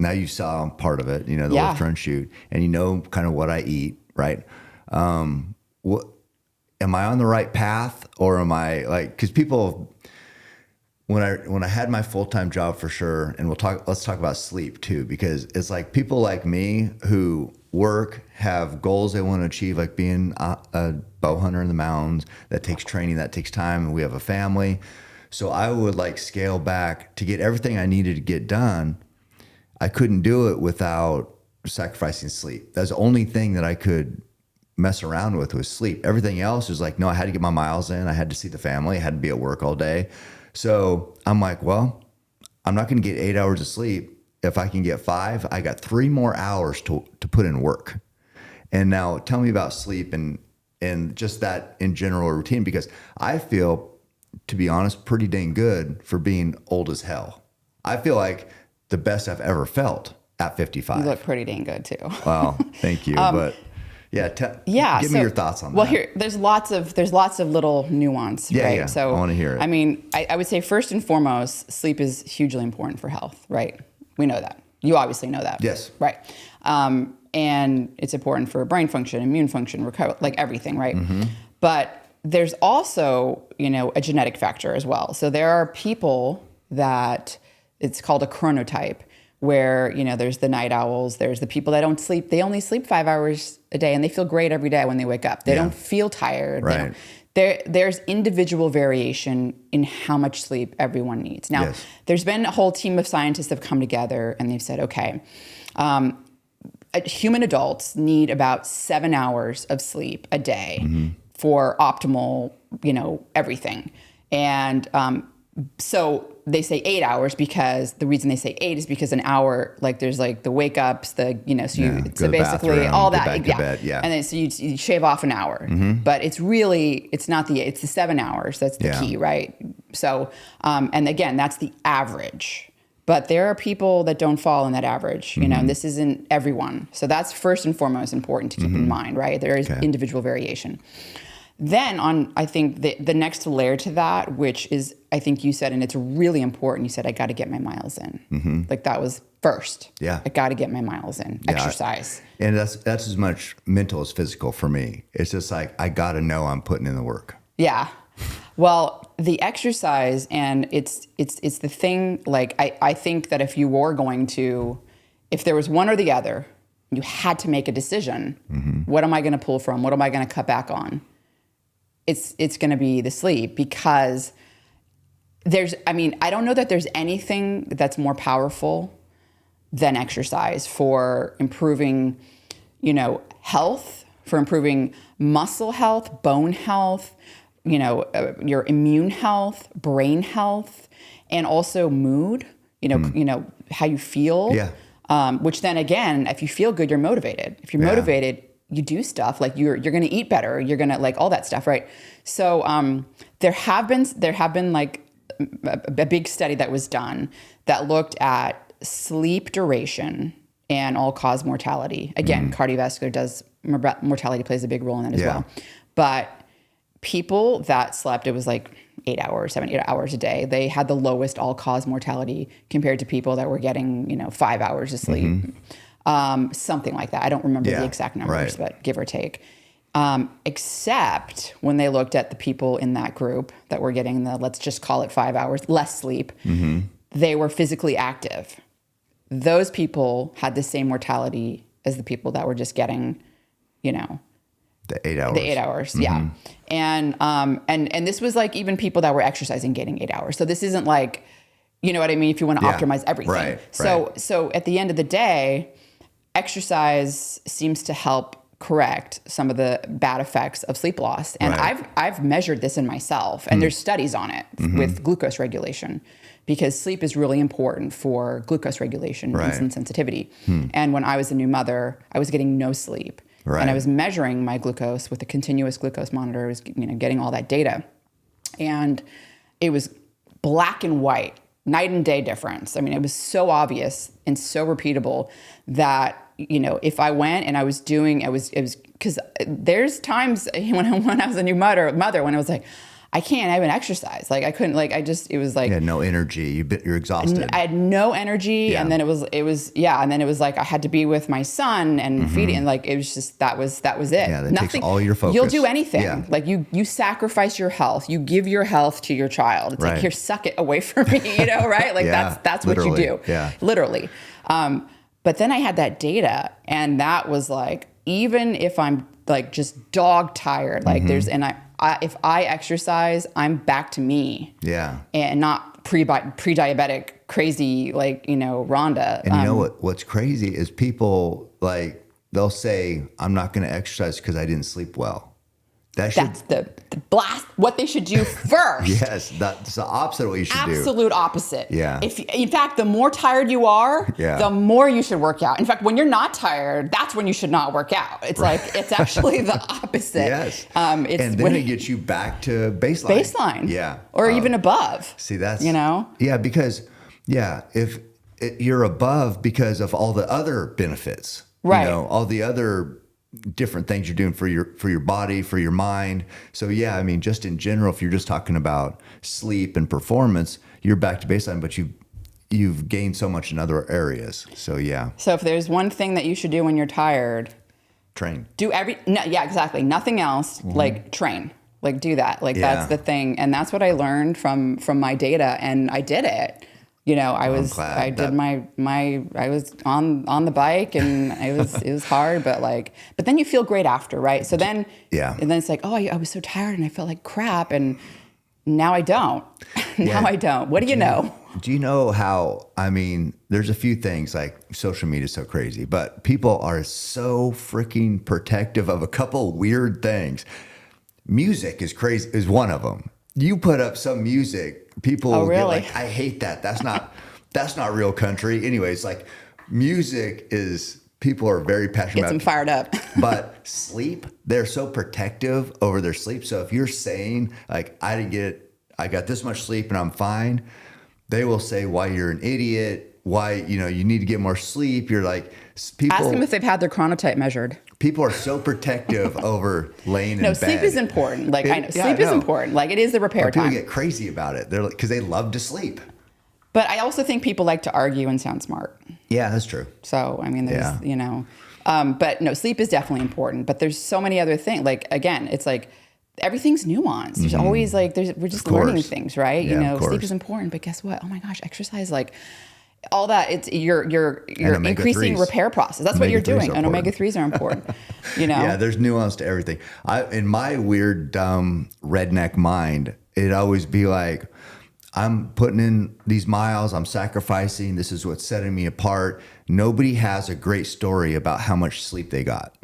now you saw part of it, the lift, run, shoot, and kind of what I eat, right? Am I on the right path, or am I like, because people, when I had my full-time job for sure, and let's talk about sleep too, because it's like people like me who work, have goals they want to achieve, like being a bow hunter in the mountains, that takes training, that takes time, and we have a family. So I would like scale back to get everything I needed to get done. I couldn't do it without sacrificing sleep. That's the only thing that I could mess around with was sleep. Everything else was like, no, I had to get my miles in. I had to see the family. I had to be at work all day. So I'm like, well, I'm not going to get 8 hours of sleep. If I can get 5, I got 3 more hours to put in work. And now tell me about sleep and just that in general routine, because I feel, to be honest, pretty dang good for being old as hell. I feel like the best I've ever felt at 55. You look pretty dang good too. Well, thank you. But give me your thoughts on that. Well, here, there's lots of little nuance, right? Yeah, So I want to hear it. I mean, I would say first and foremost, sleep is hugely important for health, right? We know that. You obviously know that. Yes. Right. And it's important for brain function, immune function, recovery, like everything, right? But there's also, a genetic factor as well. So there are people that it's called a chronotype, where, there's the night owls, there's the people that don't sleep. They only sleep 5 hours a day and they feel great every day when they wake up. They don't feel tired. Right. There's individual variation in how much sleep everyone needs. Now, there's been a whole team of scientists that have come together and they've said, okay, human adults need about 7 hours of sleep a day for optimal, everything. And so they say 8 hours, because the reason they say 8 is because an hour, like there's like the wake ups, so basically all that, back to bed, and then so you shave off an hour, but it's not it's the 7 hours that's the key, right? So and again, that's the average, but there are people that don't fall in that average, and this isn't everyone. So that's first and foremost important to keep in mind, right? There is individual variation. Then I think the next layer to that, which is, I think you said, and it's really important, you said, I got to get my miles in. Like that was first. Yeah. I got to get my miles in. Yeah. Exercise. And that's as much mental as physical for me. It's just like, I got to know I'm putting in the work. Yeah. Well, the exercise, and it's the thing, like, I think that if you were going to, if there was one or the other, you had to make a decision. What am I going to pull from? What am I going to cut back on? It's going to be the sleep, because I don't know that there's anything that's more powerful than exercise for improving, health, for improving muscle health, bone health, your immune health, brain health, and also mood, how you feel. Yeah. Which then again, if you feel good, you're motivated. If you're motivated, you do stuff like you're going to eat better. You're going to like all that stuff. Right. So, there have been like a big study that was done that looked at sleep duration and all-cause mortality. Again, cardiovascular mortality plays a big role in that as well. But people that slept, it was like 7, 8 hours a day, they had the lowest all-cause mortality compared to people that were getting, 5 hours of sleep. Something like that. I don't remember the exact numbers, but give or take. Except when they looked at the people in that group that were getting let's just call it 5 hours less sleep, they were physically active. Those people had the same mortality as the people that were just getting, the 8 hours. The 8 hours, yeah. And this was like even people that were exercising getting 8 hours. So this isn't like, you know what I mean? If you want to optimize everything. Right. So at the end of the day, exercise seems to help correct some of the bad effects of sleep loss. And I've measured this in myself, and there's studies on it with glucose regulation, because sleep is really important for glucose regulation, insulin sensitivity. And when I was a new mother, I was getting no sleep. And I was measuring my glucose with a continuous glucose monitor. I was, getting all that data. And it was black and white, night and day difference. I mean, it was so obvious and so repeatable that, if I went and I was doing, it was because there's times when I was a new mother, when I was like, I can't even exercise. Like I couldn't, like, it was like. You had no energy. You're exhausted. I had no energy. And then it was, and then it was like, I had to be with my son and feeding. And like, it was just, that was it. Yeah, that takes all your focus. You'll do anything. Yeah. Like you sacrifice your health. You give your health to your child. It's like, here, suck it away from me, right? Like that's what you do. Yeah. Literally. But then I had that data, and that was like, even if I'm like just dog tired, like if I exercise, I'm back to me. Yeah. And not pre-diabetic, crazy, like, Rhonda. And what's crazy is people, like, they'll say, I'm not going to exercise because I didn't sleep well. That's the blast, what they should do first. Yes, that's the opposite of what you should do. Absolute opposite. Yeah. In fact, the more tired you are, the more you should work out. In fact, when you're not tired, that's when you should not work out. It's like, it's actually the opposite. Yes. And then it gets you back to baseline. Baseline. Yeah. Or even above. See, that's, Yeah, because, if you're above because of all the other benefits, all the other different things you're doing for your body, for your mind. So just in general, if you're just talking about sleep and performance, you're back to baseline, but you've gained so much in other areas. So So if there's one thing that you should do when you're tired, train. Exactly. Nothing else. Like train. Like do that. Like that's the thing. And that's what I learned from my data, and I did it. I was on the bike, and it was hard, but then you feel great after, right? So then, and then it's like, oh, I was so tired and I felt like crap, and now I don't. I don't. What do you know? Do you know how, there's a few things, like social media is so crazy, but people are so freaking protective of a couple weird things. Music is crazy, is one of them. You put up some music, people will get like, I hate that. That's not real country. Anyways, like music is, people are very passionate about. Gets them fired up. But sleep, they're so protective over their sleep. So if you're saying like, I got this much sleep and I'm fine, they will say why you're an idiot, why, you need to get more sleep. You're like, people. Ask them if they've had their chronotype measured. People are so protective over laying in bed. Sleep is important. Like I know, sleep is important. Like it is the repair time. People get crazy about it. They're because they love to sleep. But I also think people like to argue and sound smart. Yeah, that's true. So there's but no, sleep is definitely important. But there's so many other things. Like again, it's like everything's nuanced. There's always like we're just learning things, right? Yeah, sleep is important. But guess what? Oh my gosh, exercise like. All that it's you're increasing repair process. That's what you're doing. And omega-3s are important. Yeah, there's nuance to everything. In my weird dumb redneck mind, it'd always be like, I'm putting in these miles, I'm sacrificing, this is what's setting me apart. Nobody has a great story about how much sleep they got.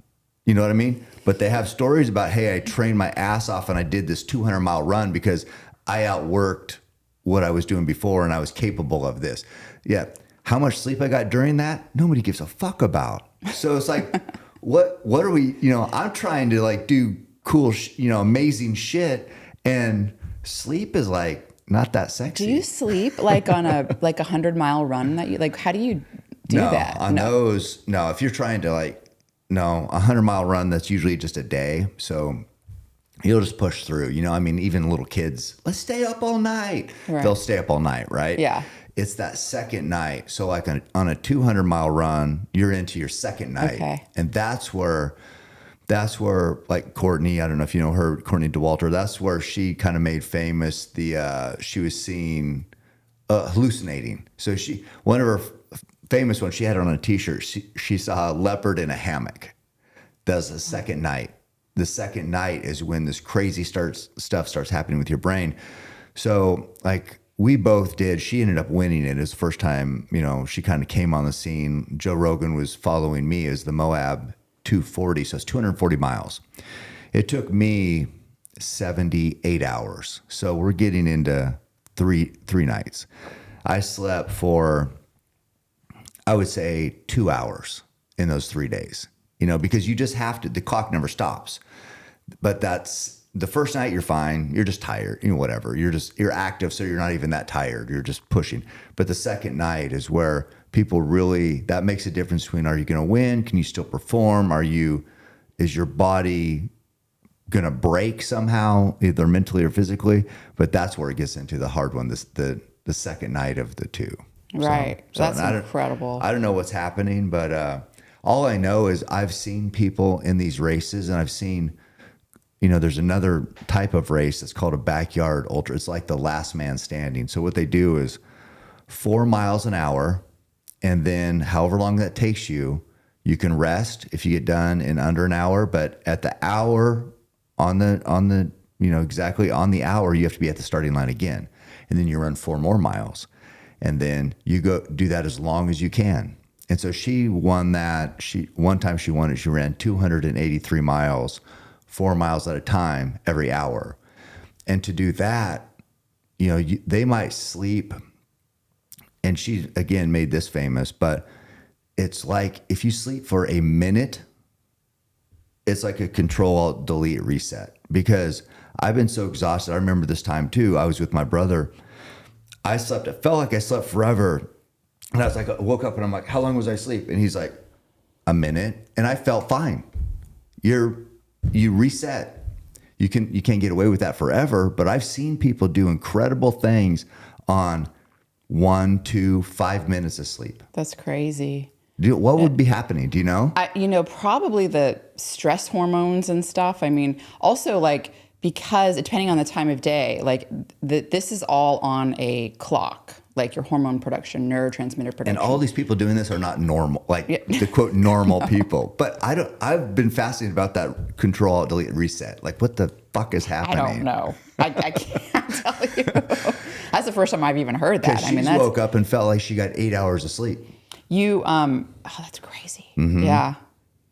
You know what I mean? But they have stories about, hey, I trained my ass off and I did this 200-mile run because I outworked what I was doing before and I was capable of this. Yeah. How much sleep I got during that, nobody gives a fuck about. So it's like, what are we, I'm trying to like do cool, amazing shit. And sleep is like not that sexy. Do you sleep like on a 100-mile run that you like? How do you do that? On those, no, if you're trying to a 100-mile run, that's usually just a day. So you'll just push through, even little kids, let's stay up all night. Right. They'll stay up all night, right? Yeah. It's that second night. So like on a 200-mile run, you're into your second night. Okay. And that's where like Courtney, I don't know if you know her, Courtney DeWalter, that's where she kind of made famous she was seeing hallucinating. So one of her famous ones, she had it on a t-shirt. She saw a leopard in a hammock. That's the second night. The second night is when this crazy stuff starts happening with your brain. So like we both did. She ended up winning it. It was the first time, she kind of came on the scene. Joe Rogan was following me as the Moab 240. So it's 240 miles. It took me 78 hours. So we're getting into three nights. I slept for, I would say 2 hours in those 3 days, because you just have to, the clock never stops. But that's the first night you're fine. You're just tired, whatever. You're active. So you're not even that tired. You're just pushing. But the second night is where people really, that makes a difference between, are you going to win? Can you still perform? Is your body going to break somehow, either mentally or physically? But that's where it gets into the hard one, the second night of the two. Right. So that's incredible. I don't know what's happening, but all I know is I've seen people in these races, and I've seen, there's another type of race that's called a backyard ultra. It's like the last man standing. So what they do is 4 miles an hour, and then however long that takes you, you can rest if you get done in under an hour. But at the hour exactly on the hour, you have to be at the starting line again. And then you run 4 more miles. And then you go do that as long as you can. And so she won that. One time she won it. She ran 283 miles, 4 miles at a time every hour. And to do that, they might sleep. And she, again, made this famous, but it's like if you sleep for a minute, it's like a Control-Alt-Delete reset. Because I've been so exhausted. I remember this time too. I was with my brother. It felt like I slept forever. And I was like, I woke up and I'm like, how long was I asleep? And he's like, a minute. And I felt fine. You reset. You can't get away with that forever. But I've seen people do incredible things on 1, 2, 5 minutes of sleep. That's crazy. What would be happening? Do you know? Probably the stress hormones and stuff. I mean, also like, because depending on the time of day, like this is all on a clock, like your hormone production, neurotransmitter production. And all these people doing this are not normal, the quote normal people. But I've been fascinated about that Control-Alt-Delete reset. Like what the fuck is happening? I don't know. I can't tell you. That's the first time I've even heard that. She woke up and felt like she got 8 hours of sleep. That's crazy. Mm-hmm. Yeah.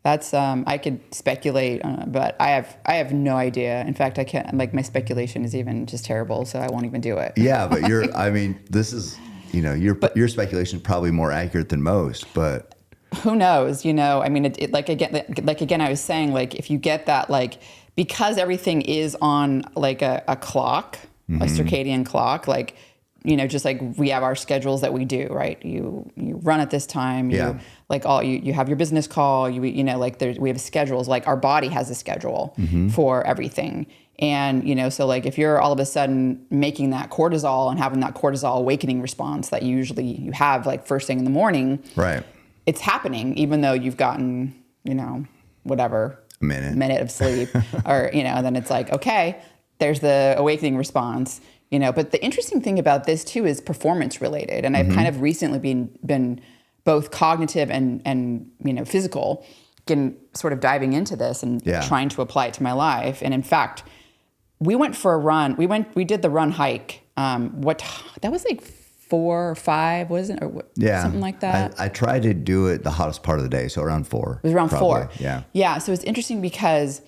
That's I could speculate, but I have no idea. In fact, I can't. Like my speculation is even just terrible, so I won't even do it. Yeah, but this is your speculation is probably more accurate than most, but who knows? I mean, like again, I was saying, like if you get that, like because everything is on like a clock, mm-hmm. a circadian clock, like. Just like we have our schedules that we do, right? You run at this time. You have your business call. We have schedules. Like our body has a schedule mm-hmm. for everything. And so like if you're all of a sudden making that cortisol and having that cortisol awakening response that you have like first thing in the morning, right? It's happening even though you've gotten whatever minute of sleep, or then it's like okay, there's the awakening response. But the interesting thing about this too is performance related. And I've mm-hmm. kind of recently been both cognitive and physical, sort of diving into this and trying to apply it to my life. And in fact, we went for a run. We did the run hike that was like 4 or 5, wasn't it? Or something like that. I tried to do it the hottest part of the day, so around 4. It was around probably. 4. Yeah. Yeah. So it's interesting because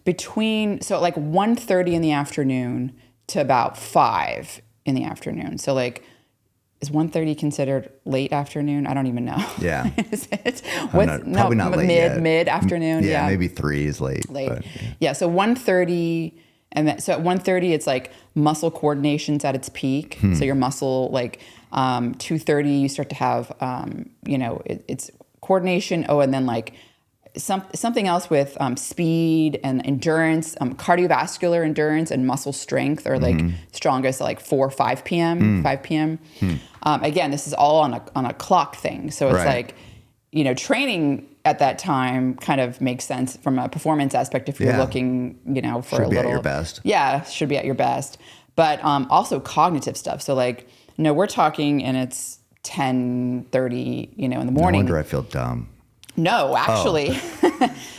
like 1:30 in the afternoon to about 5 in the afternoon. So like, is 1:30 considered late afternoon? I don't even know. Yeah. Is it? Probably not late yet. Mid afternoon. Yeah, maybe 3 is late. But, yeah. So 1:30, and then, so at 1:30 it's like muscle coordination's at its peak. So your muscle, like 2:30 you start to have it's coordination. Oh, and then like something else with speed and endurance, cardiovascular endurance and muscle strength are like strongest at like 4 or 5 p.m. 5 p.m. Again, this is all on a clock thing. So it's like, training at that time kind of makes sense from a performance aspect if you're looking, for should a be little. At your best. Yeah, should be at your best. But also cognitive stuff. So like, we're talking and it's 10:30, in the morning. No wonder I feel dumb. No, actually.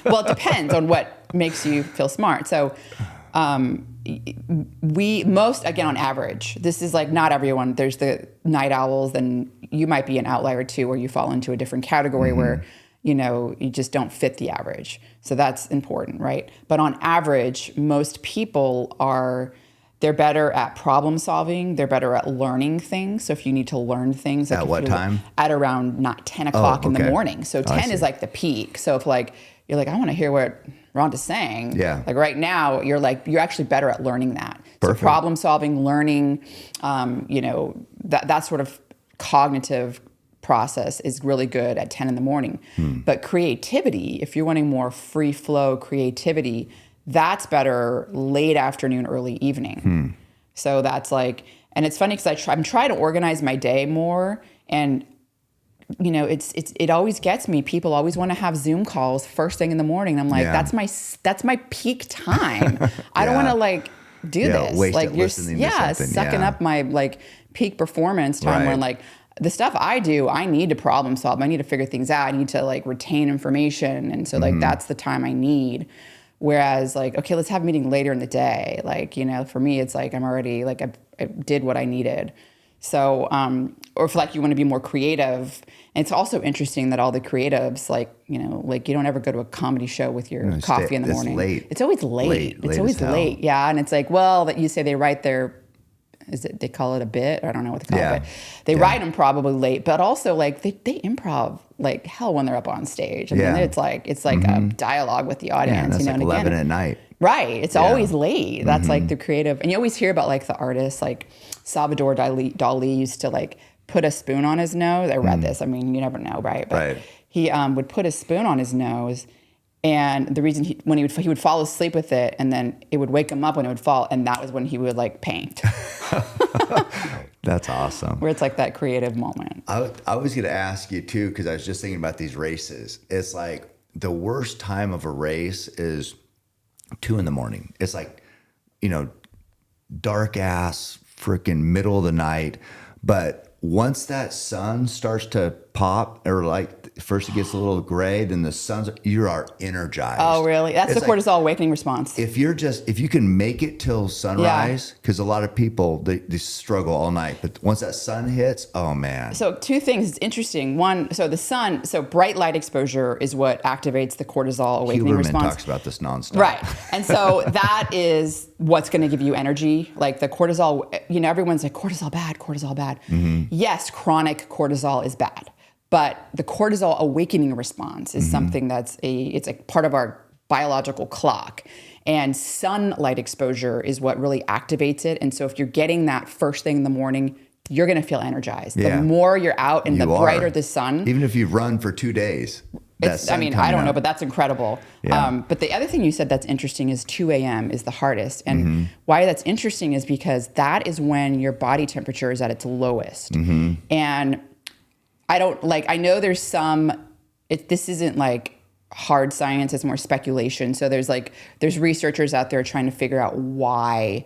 Well, it depends on what makes you feel smart. So again, on average, this is like not everyone. There's the night owls, and you might be an outlier too, where you fall into a different category where, you just don't fit the average. So that's important, right? But on average, most people they're better at problem solving. They're better at learning things. So if you need to learn things. Like at what time? At around not 10 o'clock in the morning. So 10 is like the peak. So if like, you're like, I want to hear what Rhonda's saying. Yeah. Like right now, you're actually better at learning that. Perfect. So problem solving, learning, that sort of cognitive process is really good at 10 in the morning. But creativity, if you're wanting more free flow creativity, that's better late afternoon, early evening. So that's like, and it's funny because I'm trying to organize my day more, and it always gets me. People always want to have Zoom calls first thing in the morning. I'm like, that's my peak time. I don't want to like do this. Waste like it you're listening to something. sucking up my like peak performance time where like the stuff I do, I need to problem solve. I need to figure things out. I need to like retain information, and so like that's the time I need. Whereas like, okay, let's have a meeting later in the day. Like, for me, it's like, I'm already like, I did what I needed. So, or if like you want to be more creative, and it's also interesting that all the creatives, like, like you don't ever go to a comedy show with your coffee in the morning. It's late. It's always late. It's always late. Yeah. And it's like, well, that you say they write they call it a bit? I don't know what they call it. But they write them probably late, but also like they improv like hell when they're up on stage. I mean, it's like a dialogue with the audience. That's like 11 at night. Right. It's always late. That's like the creative. And you always hear about like the artists, like Salvador Dali used to like put a spoon on his nose. I read this. I mean, you never know, right? But he would put a spoon on his nose. And the reason he would fall asleep with it, and then it would wake him up when it would fall, and that was when he would like paint. That's awesome. Where it's like that creative moment. I was going to ask you too, because I was just thinking about these races. It's like the worst time of a race is 2 a.m. It's like, dark ass freaking middle of the night. But once that sun starts to pop, or like first it gets a little gray, then you are energized. Oh, really? That's the cortisol awakening response. If you can make it till sunrise, because a lot of people, they struggle all night, but once that sun hits, oh man. So 2 things, it's interesting. One, so bright light exposure is what activates the cortisol awakening Huberman response. talks about this nonstop. Right. And so that is what's going to give you energy. Like the cortisol, everyone's like, cortisol bad, cortisol bad. Yes, chronic cortisol is bad. But the cortisol awakening response is something it's a part of our biological clock. And sunlight exposure is what really activates it. And so if you're getting that first thing in the morning, you're going to feel energized. The more you're out and the brighter the sun. Even if you run for 2 days. I don't know, but that's incredible. Yeah. But the other thing you said that's interesting is 2 a.m. is the hardest. And why that's interesting is because that is when your body temperature is at its lowest. And I know there's this isn't like hard science, it's more speculation. So there's researchers out there trying to figure out why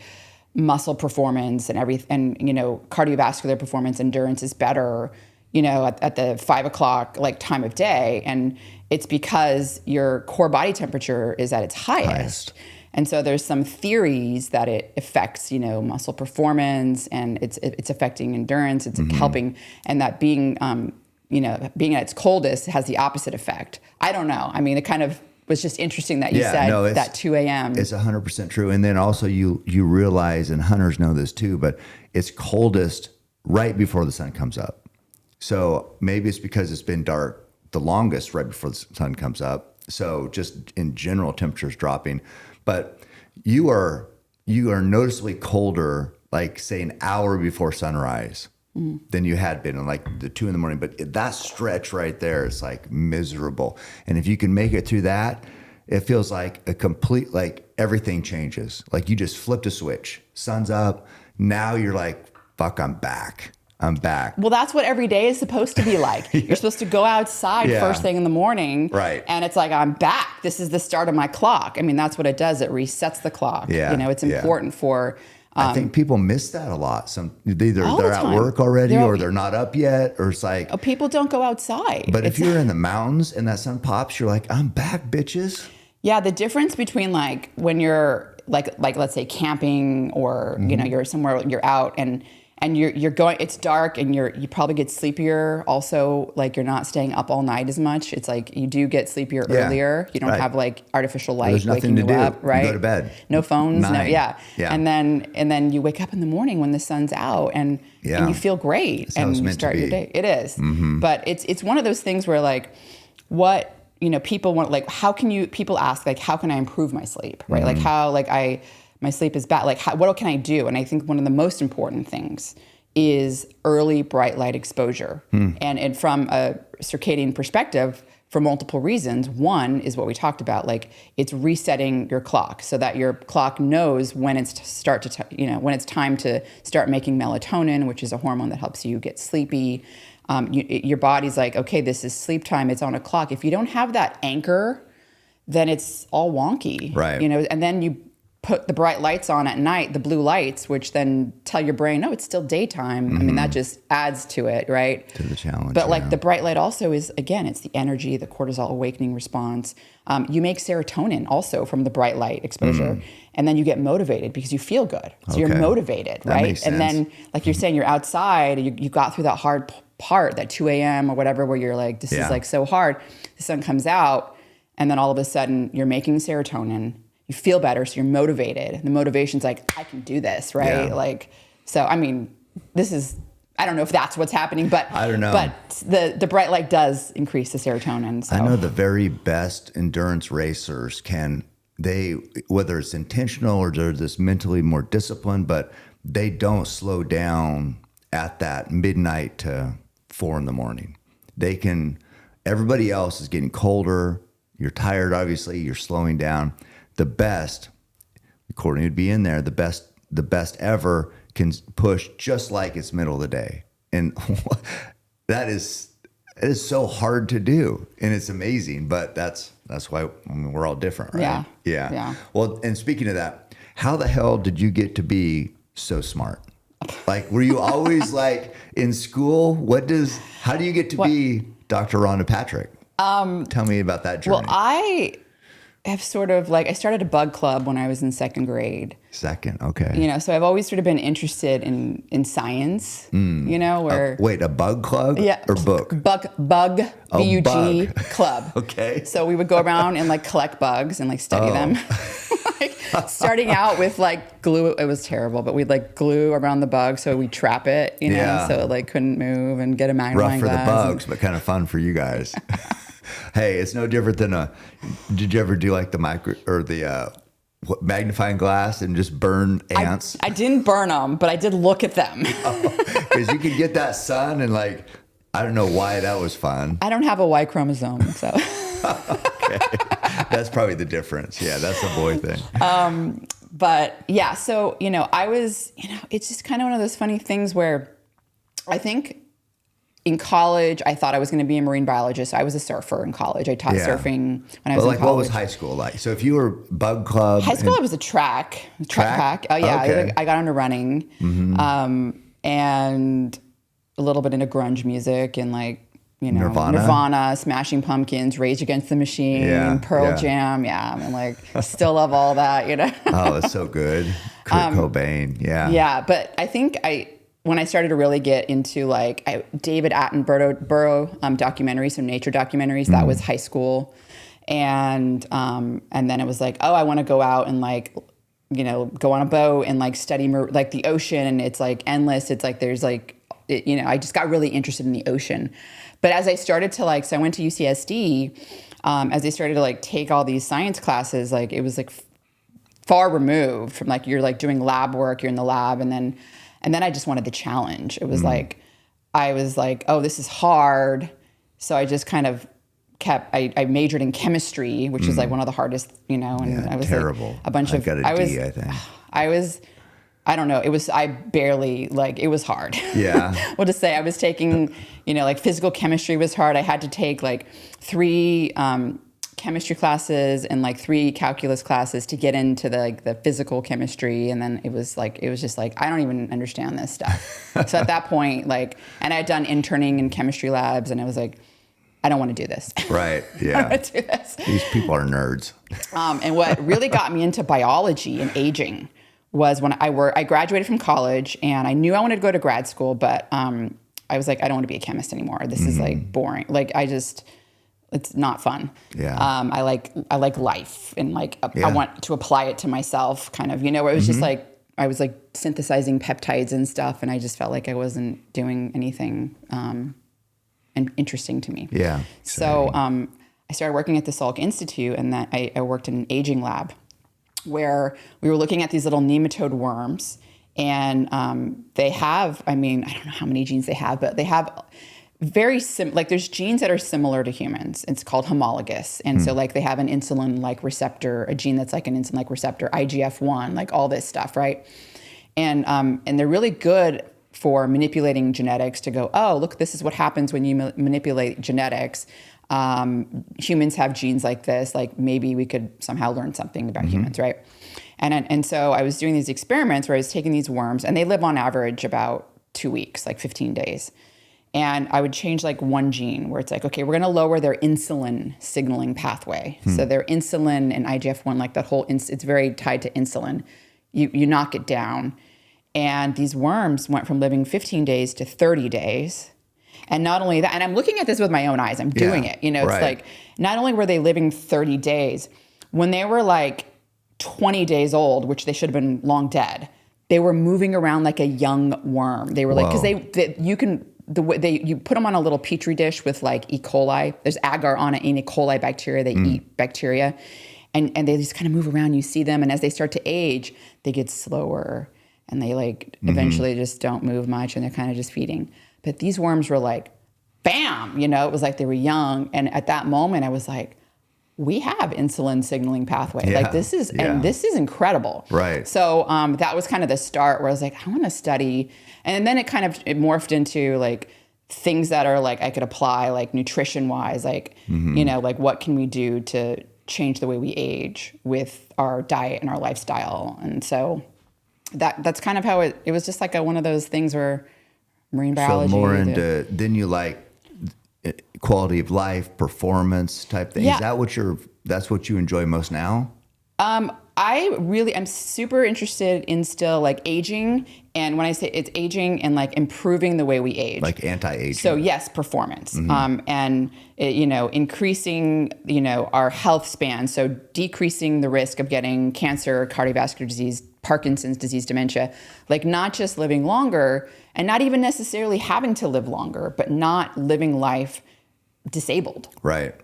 muscle performance and cardiovascular performance, endurance is better, at the 5 o'clock like time of day. And it's because your core body temperature is at its highest. And so there's some theories that it affects, muscle performance, and it's affecting endurance. It's helping, and that being being at its coldest has the opposite effect. I don't know. I mean, it kind of was just interesting that you said that 2 a.m. It's 100% true. And then also you realize, and hunters know this too, but it's coldest right before the sun comes up. So maybe it's because it's been dark the longest right before the sun comes up. So just in general, temperature's dropping. But you are noticeably colder, like say an hour before sunrise than you had been in like the 2 a.m. But that stretch right there is like miserable. And if you can make it through that, it feels like a complete, like everything changes. Like you just flipped a switch, sun's up. Now you're like, fuck, I'm back. Well, that's what every day is supposed to be like. You're supposed to go outside first thing in the morning. Right. And it's like, I'm back. This is the start of my clock. I mean, that's what it does. It resets the clock. Yeah. It's important for... I think people miss that a lot. Either they're at work already or they're not up yet, or it's like... people don't go outside. But if you're in the mountains and that sun pops, you're like, I'm back, bitches. Yeah, the difference between like when you're like let's say camping or, you're somewhere, you're out and you're going, it's dark and you probably get sleepier. Also, like you're not staying up all night as much. It's like you do get sleepier earlier. You don't have like artificial light waking you up, right? You go to bed. No phones, 9. yeah. And then you wake up in the morning when the sun's out and you feel great and you start your day. It is. But it's one of those things where like what, people want, like, people ask, like, how can I improve my sleep, right? Like how, my sleep is bad. Like, what can I do? And I think one of the most important things is early bright light exposure. And from a circadian perspective, for multiple reasons. One is what we talked about, like it's resetting your clock so that your clock knows when it's when it's time to start making melatonin, which is a hormone that helps you get sleepy. Your body's like, okay, this is sleep time. It's on a clock. If you don't have that anchor, then it's all wonky, right? And then you put the bright lights on at night, the blue lights, which then tell your brain, no, it's still daytime. I mean, that just adds to it, right? To the challenge. But like the bright light also is, again, it's the energy, the cortisol awakening response. You make serotonin also from the bright light exposure. And then you get motivated because you feel good. So you're motivated, that right? Makes sense. And then, like you're saying, you're outside, you got through that hard part, that 2 a.m. or whatever, where you're like, this is like so hard. The sun comes out, and then all of a sudden you're making serotonin. You feel better, so you're motivated. The motivation's like, I can do this, right? Yeah. Like, so I mean, this is, I don't know if that's what's happening, but I don't know. But the bright light does increase the serotonin. So. I know the very best endurance racers whether it's intentional or they're just mentally more disciplined, but they don't slow down at that midnight to 4 a.m. They can. Everybody else is getting colder. You're tired, obviously. You're slowing down. The best, according to be in there, the best ever can push just like it's middle of the day. And it is so hard to do. And it's amazing, but that's why we're all different, right? Yeah. Well, and speaking of that, how the hell did you get to be so smart? Like, were you always like in school? How do you get to be Dr. Rhonda Patrick? Tell me about that journey. Well, I have sort of I started a bug club when I was in second grade. Okay. So I've always sort of been interested in science, where... wait, a bug club? Yeah. Or book? Bug, B-U-G bug. club. Okay. So we would go around and collect bugs and study them. Starting out with glue, it was terrible, but we'd glue around the bug so we'd trap it, so it couldn't move and get a magnifying glass. Rough for the bugs, but kind of fun for you guys. Hey, it's no different than did you ever do the micro or the magnifying glass and just burn ants? I didn't burn them, but I did look at them. Because you could get that sun and I don't know why that was fun. I don't have a Y chromosome, so. Okay. That's probably the difference. Yeah, that's a boy thing. But yeah, so, I was, it's just kind of one of those funny things where I think in college, I thought I was going to be a marine biologist. I was a surfer in college. I taught surfing when I was in college. What was high school like? So if you were bug club... High school, I was a track pack. Oh, yeah. Okay. I got into running and a little bit into grunge music and Nirvana, Smashing Pumpkins, Rage Against the Machine, Pearl Jam. Yeah. I mean, like, still love all that, Oh, it's so good. Kurt Cobain. Yeah. Yeah. But I think when I started to really get into like David Attenborough documentaries, some nature documentaries, that was high school. And then it was like, oh, I want to go out and like, go on a boat and like study like the ocean, and it's like endless. It's like, there's like, I just got really interested in the ocean. But as I started to so I went to UCSD, as I started to like take all these science classes, like it was like far removed from like, you're like doing lab work, you're in the lab. And then I just wanted the challenge. It was like, I was like, oh, this is hard. So I just kind of I majored in chemistry, which is like one of the hardest, and I was terrible. Like a bunch of, I got a D, I think. I don't know. I barely, like, it was hard. Yeah. We'll just say I was taking, like physical chemistry was hard. I had to take like 3 chemistry classes and like 3 calculus classes to get into the physical chemistry. And then it was just like, I don't even understand this stuff. So at that point, and I'd done interning in chemistry labs, and I was like, I don't want to do this. Right. Yeah. I don't want to do this. These people are nerds. And what really got me into biology and aging was when I graduated from college, and I knew I wanted to go to grad school, but I was like, I don't want to be a chemist anymore. This is like boring. Like it's not fun. Yeah. I like life, and like I want to apply it to myself, kind of, where it was just like I was like synthesizing peptides and stuff, and I just felt like I wasn't doing anything and interesting to me. Yeah. So I started working at the Salk Institute, and that I worked in an aging lab where we were looking at these little nematode worms, and they have, I don't know how many genes they have, but they have there's genes that are similar to humans. It's called homologous. And so like they have an insulin-like receptor, a gene that's like an insulin-like receptor, IGF-1, like all this stuff, right? And they're really good for manipulating genetics to go, oh, look, this is what happens when you manipulate genetics. Humans have genes like this, like maybe we could somehow learn something about humans, right? And so I was doing these experiments where I was taking these worms, and they live on average about 2 weeks, like 15 days. And I would change like one gene where it's like, okay, we're going to lower their insulin signaling pathway. So their insulin and IGF-1, like that whole, it's very tied to insulin. You knock it down. And these worms went from living 15 days to 30 days. And not only that, and I'm looking at this with my own eyes, I'm doing it. It's like, not only were they living 30 days, when they were like 20 days old, which they should have been long dead, they were moving around like a young worm. They were like, because you put them on a little petri dish with like E. coli. There's agar on it, E. coli bacteria. They eat bacteria. And they just kind of move around. You see them. And as they start to age, they get slower. And they like eventually just don't move much. And they're kind of just feeding. But these worms were like, bam, it was like they were young. And at that moment, I was like, we have insulin signaling pathway. Yeah. Like this is, and this is incredible. Right. So that was kind of the start where I was like, I want to study. And then it morphed into like things that are like, I could apply like nutrition wise, like, like what can we do to change the way we age with our diet and our lifestyle. And so that's kind of how it was just like one of those things where marine biology. So more into, then you like quality of life, performance type things. Yeah. That's what you enjoy most now? I'm super interested in still like aging. And when I say it's aging and like improving the way we age. Like anti-aging. So yes, performance. And increasing, our health span. So decreasing the risk of getting cancer, cardiovascular disease, Parkinson's disease, dementia, like not just living longer and not even necessarily having to live longer, but not living life disabled. Right.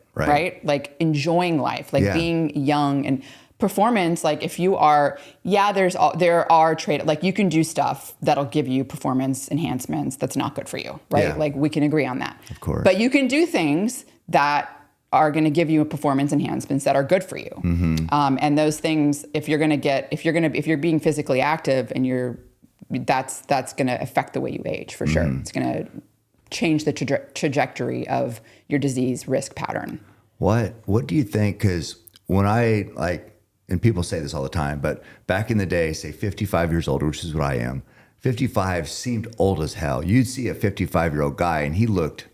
Like enjoying life, like being young and performance. Like if you are, there are trade, like you can do stuff that'll give you performance enhancements that's not good for you, right? Yeah. Like we can agree on that. Of course. But you can do things that are going to give you performance enhancements that are good for you. And those things, if you're being physically active and that's going to affect the way you age for sure. It's going to change the trajectory of your disease risk pattern. What do you think? Because when and people say this all the time, but back in the day, say 55 years old, which is what I am, 55 seemed old as hell. You'd see a 55-year-old guy and he looked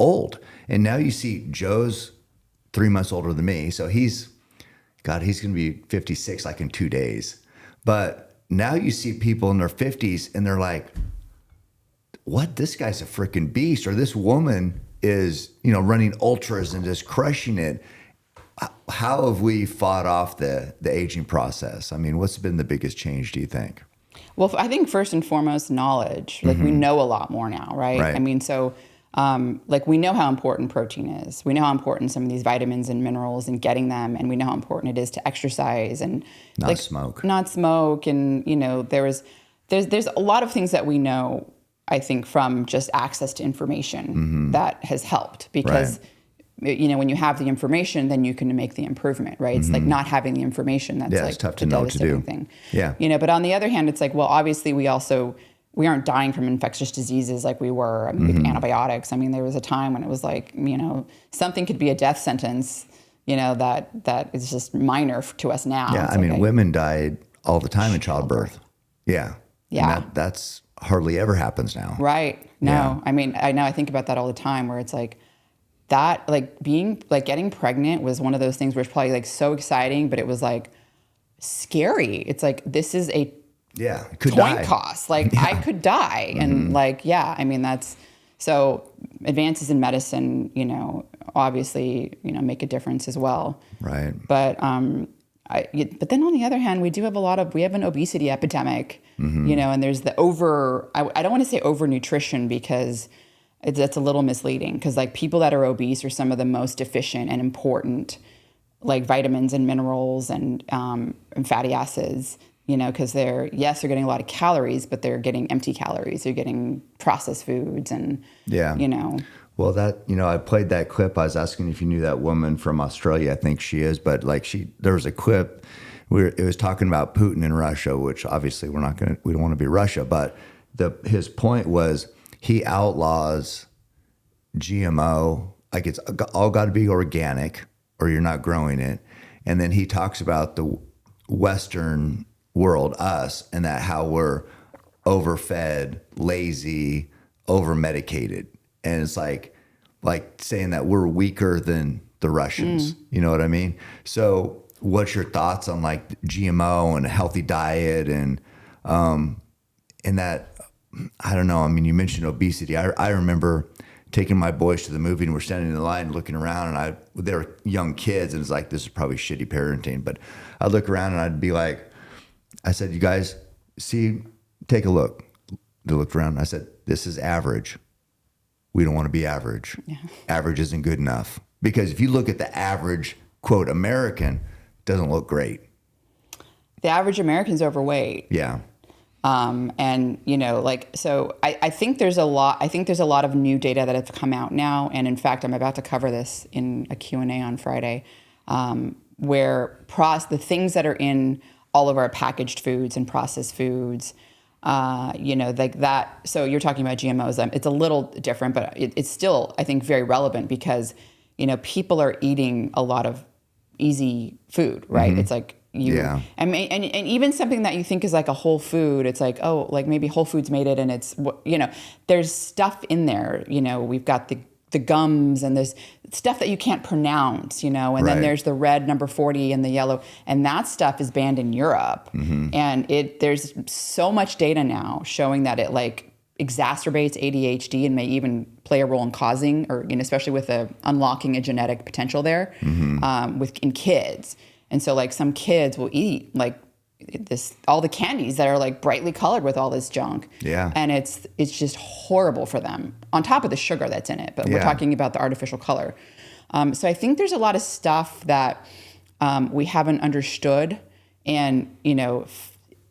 old. And now you see Joe's 3 months older than me. So he's going to be 56 like in 2 days. But now you see people in their 50s and they're like, what? This guy's a freaking beast. Or this woman is, running ultras and just crushing it. How have we fought off the aging process? I mean, what's been the biggest change, do you think? Well, I think first and foremost, knowledge. Like we know a lot more now, right? I mean, so like we know how important protein is. We know how important some of these vitamins and minerals and getting them, and we know how important it is to exercise and not smoke. And there's a lot of things that we know, I think, from just access to information that has helped because. Right. When you have the information, then you can make the improvement, right? It's like not having the information that's like it's tough to the know what to do. Thing. Yeah. But on the other hand, it's like, well, obviously we aren't dying from infectious diseases like we were with antibiotics. I mean, there was a time when it was like, something could be a death sentence, that is just minor to us now. Yeah, It's women died all the time in childbirth. Yeah. Yeah. And that's hardly ever happens now. Right. No. Yeah. I mean, I think about that all the time where it's like, that getting pregnant was one of those things where it's probably like so exciting, but it was like scary. It's like, this is a could coin die. toss. Like I could die. And that's, so advances in medicine, obviously, make a difference as well. Right. But, but then on the other hand, we have an obesity epidemic, and there's I don't want to say overnutrition because that's a little misleading because like people that are obese are some of the most deficient and important like vitamins and minerals and fatty acids, because they're getting a lot of calories, but they're getting empty calories. They're getting processed foods and, Well, I played that clip. I was asking if you knew that woman from Australia. I think she is, but there was a clip where it was talking about Putin in Russia, which obviously we don't want to be Russia, but his point was, he outlaws GMO, like it's all got to be organic or you're not growing it. And then he talks about the Western world, us, and that how we're overfed, lazy, over-medicated. And it's like saying that we're weaker than the Russians. You know what I mean? So what's your thoughts on like GMO and a healthy diet and that, I don't know. I mean, you mentioned obesity. I remember taking my boys to the movie and we're standing in the line looking around and they were young kids and it's like, this is probably shitty parenting, but I'd look around and I'd be like, I said, you guys take a look. They looked around and I said, this is average. We don't want to be average. Yeah. Average isn't good enough because if you look at the average quote American, it doesn't look great. The average American's overweight. Yeah. So I think there's a lot of new data that have come out now. And in fact, I'm about to cover this in a Q&A on Friday, where the things that are in all of our packaged foods and processed foods, like that. So you're talking about GMOs. It's a little different, but it's still, I think, very relevant because, people are eating a lot of easy food, right? It's like, and even something that you think is like a whole food, it's like, oh, like maybe Whole Foods made it and it's, there's stuff in there, we've got the gums and there's stuff that you can't pronounce, and then there's the red number 40 and the yellow, and that stuff is banned in Europe. And there's so much data now showing that it like exacerbates ADHD and may even play a role in causing, or especially with unlocking a genetic potential there, in kids. And so like some kids will eat like all the candies that are like brightly colored with all this junk. Yeah. And it's just horrible for them on top of the sugar that's in it. But we're talking about the artificial color. So I think there's a lot of stuff that we haven't understood, and,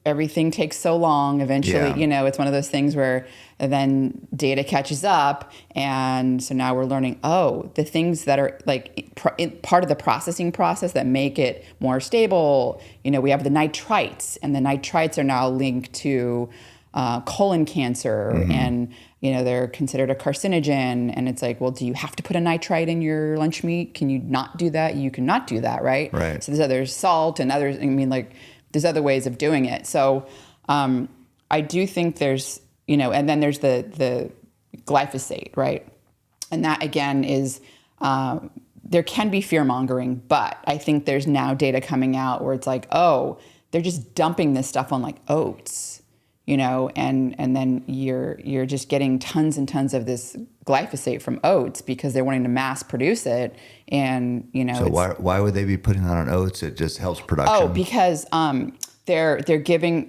everything takes so long. Eventually, it's one of those things where then data catches up. And so now we're learning, the things that are like part of the processing process that make it more stable. We have the nitrites, and the nitrites are now linked to colon cancer, and, they're considered a carcinogen. And it's like, well, do you have to put a nitrite in your lunch meat? Can you not do that? You cannot do that, right? Right. So there's salt and others. There's other ways of doing it. So I do think there's, and then there's the glyphosate, right? And that again is, there can be fear mongering, but I think there's now data coming out where it's like, oh, they're just dumping this stuff on like oats, you know, and then you're just getting tons and tons of this glyphosate from oats because they're wanting to mass produce it. And, you know, so why would they be putting that on oats? It just helps production. Oh, because they're genetically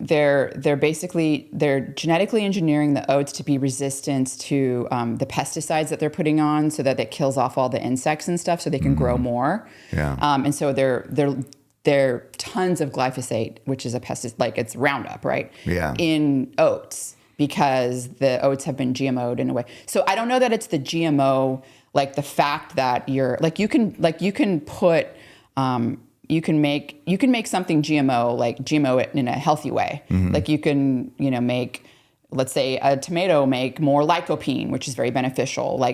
engineering the oats to be resistant to the pesticides that they're putting on, so that kills off all the insects and stuff, so they can grow more. Yeah. And so there are tons of glyphosate, which is a pesticide, like it's Roundup, right? Yeah. In oats, because the oats have been GMO'd in a way. So I don't know that it's the GMO, like the fact that you can make something GMO, like GMO it in a healthy way. Like you can, you know, make, let's say a tomato make more lycopene, which is very beneficial.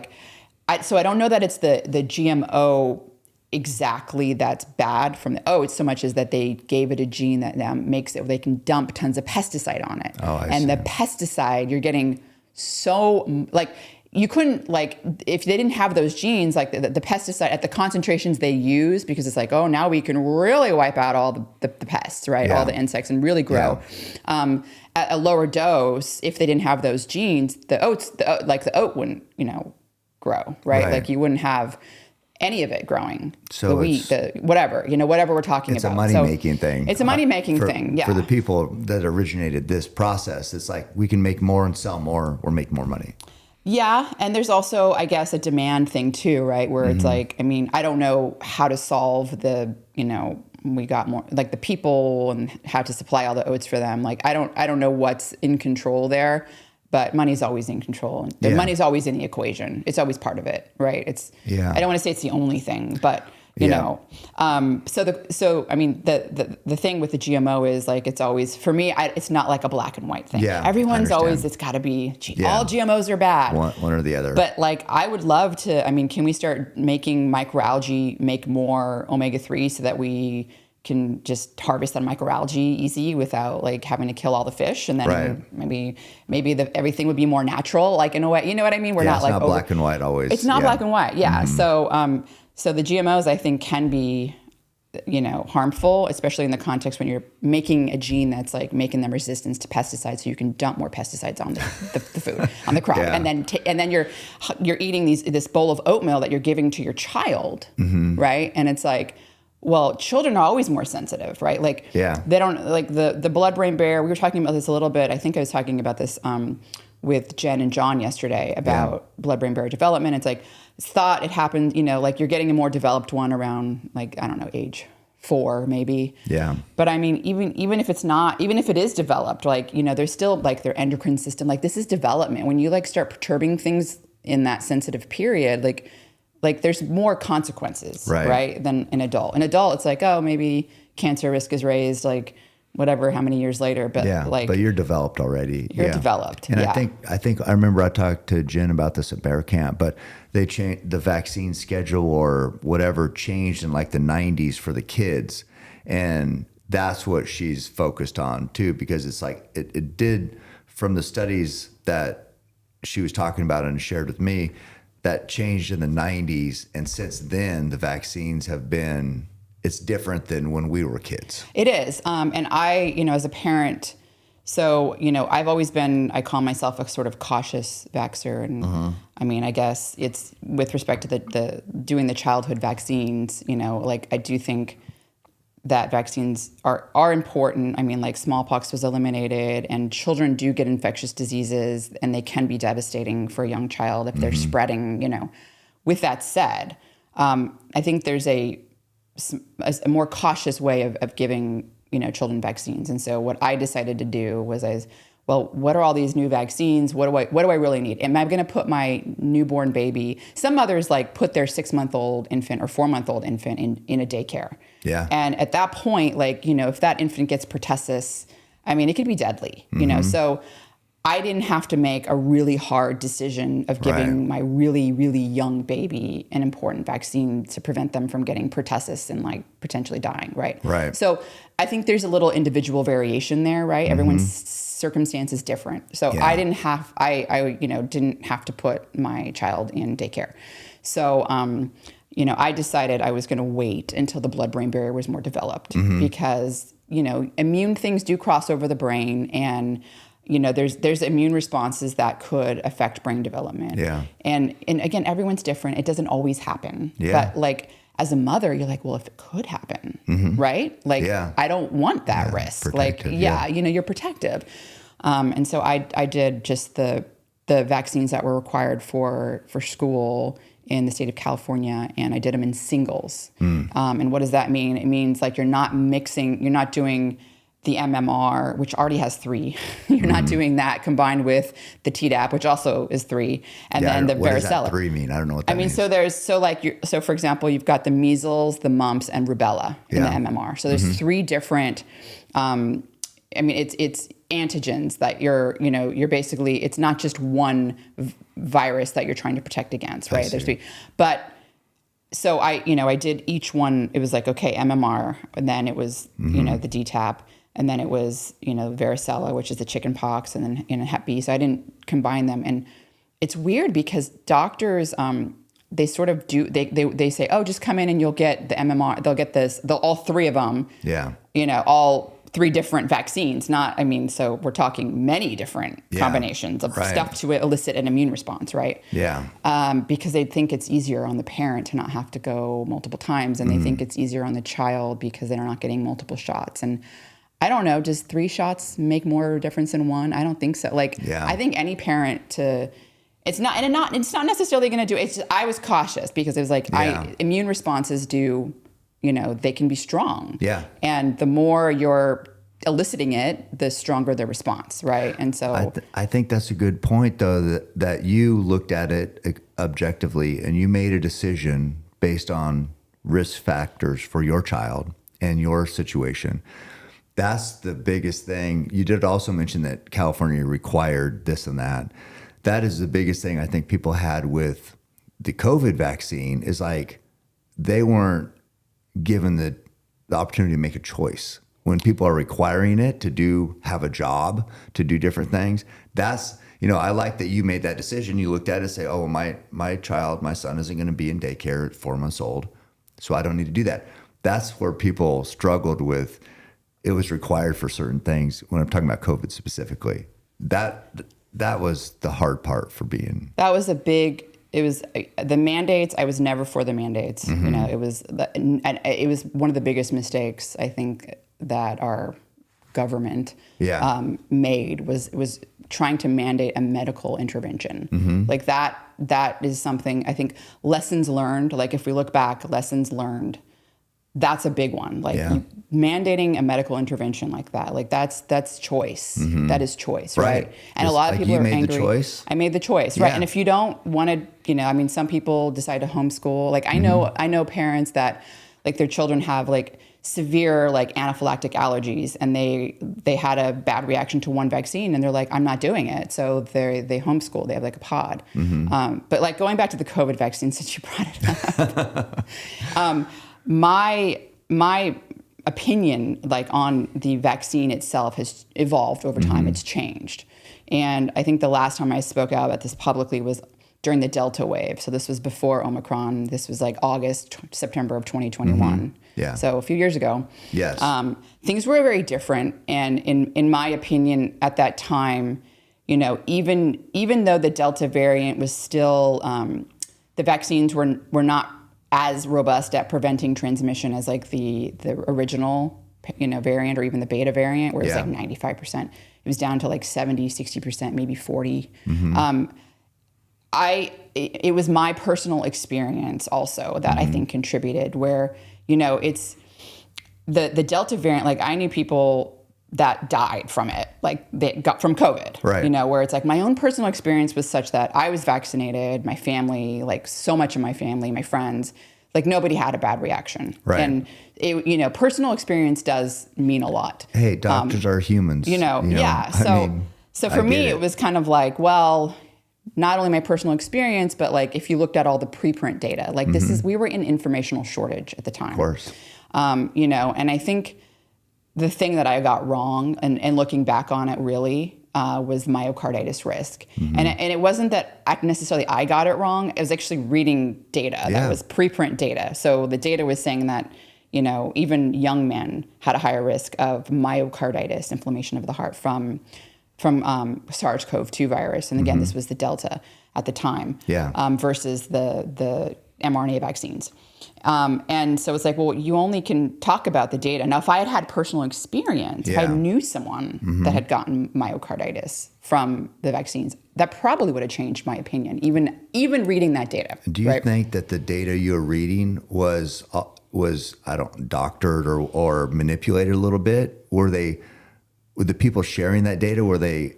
So I don't know that it's the GMO exactly that's bad from the oats so much as that they gave it a gene that now makes it, they can dump tons of pesticide on it. Oh, I and see. the pesticide, you're getting so, like, you couldn't, like, if they didn't have those genes, like the pesticide at the concentrations they use, because it's like, oh, now we can really wipe out all the pests, right? Yeah. All the insects and really grow. Yeah. At a lower dose, if they didn't have those genes, the oat wouldn't, you know, grow, right? Like you wouldn't have any of it growing. So the wheat, whatever we're talking it's about. It's a money-making thing. It's a money-making thing, yeah. For the people that originated this process, it's like we can make more and sell more or make more money. Yeah, and there's also, I guess, a demand thing too, right? Where it's like, I mean, I don't know how to solve the, you know, we got more, like the people and how to supply all the oats for them. Like, I don't know what's in control there. But money's always in control. The money's always in the equation. It's always part of it, right? I don't want to say it's the only thing, but you know. So I mean, the thing with the GMO is like, it's always, for me, it's not like a black and white thing. Yeah, everyone's always, it's got to be all GMOs are bad. One or the other. But like, I would love to. I mean, can we start making microalgae make more omega-3 so that we can just harvest that microalgae easy without like having to kill all the fish, and then maybe everything would be more natural, like in a way, you know what I mean? We're not like not black and white always. It's not black and white, yeah. So the GMOs, I think, can be, you know, harmful, especially in the context when you're making a gene that's like making them resistant to pesticides, so you can dump more pesticides on the food, on the crop, and then you're eating this bowl of oatmeal that you're giving to your child, right? And it's like, well, children are always more sensitive, right? Like, they don't, like the blood-brain barrier. We were talking about this a little bit. I think I was talking about this with Jen and John yesterday about blood-brain barrier development. It's like, it's thought it happened, you know, like you're getting a more developed one around, like, I don't know, age 4 maybe. Yeah. But I mean, even if it's not, even if it is developed, like, you know, there's still like their endocrine system, like this is development. When you like start perturbing things in that sensitive period, like there's more consequences, right? Than an adult. An adult, it's like, oh, maybe cancer risk is raised, like whatever, how many years later. But but you're developed already. You're developed. And I think I remember I talked to Jen about this at Bear Camp, but they changed the vaccine schedule or whatever changed in like the 90s for the kids. And that's what she's focused on too, because it's like it did, from the studies that she was talking about and shared with me, that changed in the 90s, and since then the vaccines have been, it's different than when we were kids. It is. And I, you know, as a parent, so, you know, I've always been, I call myself a sort of cautious vaxxer. And I mean, I guess it's with respect to the doing the childhood vaccines, you know, like I do think that vaccines are important. I mean, like smallpox was eliminated, and children do get infectious diseases, and they can be devastating for a young child if they're spreading, you know. With that said, I think there's a more cautious way of giving, you know, children vaccines. And so what I decided to do was, well, what are all these new vaccines? What do I really need? Am I going to put my newborn baby? Some mothers like put their 6-month-old infant or 4-month-old infant in a daycare. Yeah. And at that point, like, you know, if that infant gets pertussis, I mean, it could be deadly, you know. So I didn't have to make a really hard decision of giving my really, really young baby an important vaccine to prevent them from getting pertussis and like potentially dying, right? Right. So I think there's a little individual variation there, right? Everyone's circumstance is different. So I didn't have, didn't have to put my child in daycare. So, I decided I was going to wait until the blood-brain barrier was more developed because, immune things do cross over the brain, and there's immune responses that could affect brain development. Yeah. And again, everyone's different. It doesn't always happen. Yeah. But like as a mother, you're like, well, if it could happen, right? Like I don't want that risk. Like, you're protective. And so I did just the vaccines that were required for school in the state of California, and I did them in singles. And what does that mean? It means like you're not doing the MMR, which already has 3. You're not doing that combined with the Tdap, which also is 3, and then the varicella. What does that 3 mean? I don't know what that means. So for example, you've got the measles, the mumps, and rubella in the MMR. So there's 3 different. It's antigens that you're basically. It's not just one virus that you're trying to protect against, right? There's 3, but. So I did each one. It was like, okay, MMR, and then it was, the DTaP, and then it was, varicella, which is the chicken pox, and then, Hep B. So I didn't combine them. And it's weird because doctors, they sort of do, they say, oh, just come in and you'll get the MMR. They'll get all 3 of them. Yeah. All 3 different vaccines. So we're talking many different combinations of stuff to elicit an immune response, right? Yeah. Because they think it's easier on the parent to not have to go multiple times, and they think it's easier on the child because they're not getting multiple shots. And I don't know, does 3 shots make more difference than 1? I don't think so. I think any parent it's not necessarily going to do it. It's just, I was cautious because it was like, immune responses do, they can be strong. Yeah. And the more you're eliciting it, the stronger the response, right? And so I think that's a good point, though, that you looked at it objectively and you made a decision based on risk factors for your child and your situation. That's the biggest thing. You did also mention that California required this and that. That is the biggest thing I think people had with the COVID vaccine is like they weren't given the opportunity to make a choice. When people are requiring it to have a job, to do different things, that's, I like that you made that decision. You looked at it and say, oh, my son isn't going to be in daycare at 4 months old, so I don't need to do that. That's where people struggled with, it was required for certain things. When I'm talking about COVID specifically, that was the hard part for being. That was it was the mandates. I was never for the mandates. It was one of the biggest mistakes I think that our government made was trying to mandate a medical intervention. Like that is something I think lessons learned. Like if we look back, lessons learned. That's a big one. Like mandating a medical intervention like that. Like that's choice. That is choice, right? And a lot of people are angry. The choice? I made the choice, right? And if you don't want to, some people decide to homeschool. Like I know parents that like their children have like severe like anaphylactic allergies, and they had a bad reaction to one vaccine, and they're like, I'm not doing it. So they homeschool. They have like a pod. But like going back to the COVID vaccine, since you brought it up. My opinion, like on the vaccine itself, has evolved over time. It's changed, and I think the last time I spoke out about this publicly was during the Delta wave. So this was before Omicron. This was like September of 2021. Yeah. So a few years ago. Yes. Things were very different, and in my opinion, at that time, even though the Delta variant was still, the vaccines were not as robust at preventing transmission as like the original, variant or even the beta variant, where it's like 95%. It was down to like 70, 60%, maybe 40. It was my personal experience also that I think contributed where, it's the Delta variant, like I knew people that died from it, like they got from COVID, right? Where it's like my own personal experience was such that I was vaccinated, my family, like so much of my family, my friends, like nobody had a bad reaction. Right. And it, personal experience does mean a lot. Hey, doctors are humans. Yeah. So for me, it was kind of like, well, not only my personal experience, but like if you looked at all the preprint data, like we were in informational shortage at the time. Of course. And I think the thing that I got wrong and looking back on it really was myocarditis risk. And it wasn't that I got it wrong. It was actually reading data that was preprint data. So the data was saying that, even young men had a higher risk of myocarditis, inflammation of the heart from SARS-CoV-2 virus. And again, this was the Delta at the time versus the mRNA vaccines. And so it's like, well, you only can talk about the data. Now, if I had personal experience, if I knew someone that had gotten myocarditis from the vaccines, that probably would have changed my opinion, even reading that data. Do you think that the data you're reading was doctored or manipulated a little bit? Were the people sharing that data, were they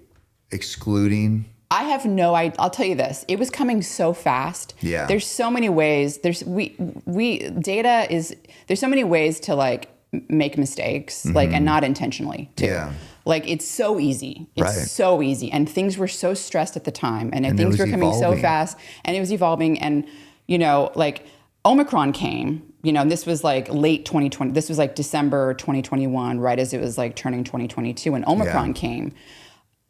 excluding? I have no idea. I'll tell you this. It was coming so fast. Yeah. There's so many ways. There's so many ways to like make mistakes, like, and not intentionally too. Yeah. Like it's so easy. It's so easy. And things were so stressed at the time and things were coming so fast and it was evolving. And, like Omicron came, and this was like late 2020. This was like December 2021, right as it was like turning 2022 and Omicron came.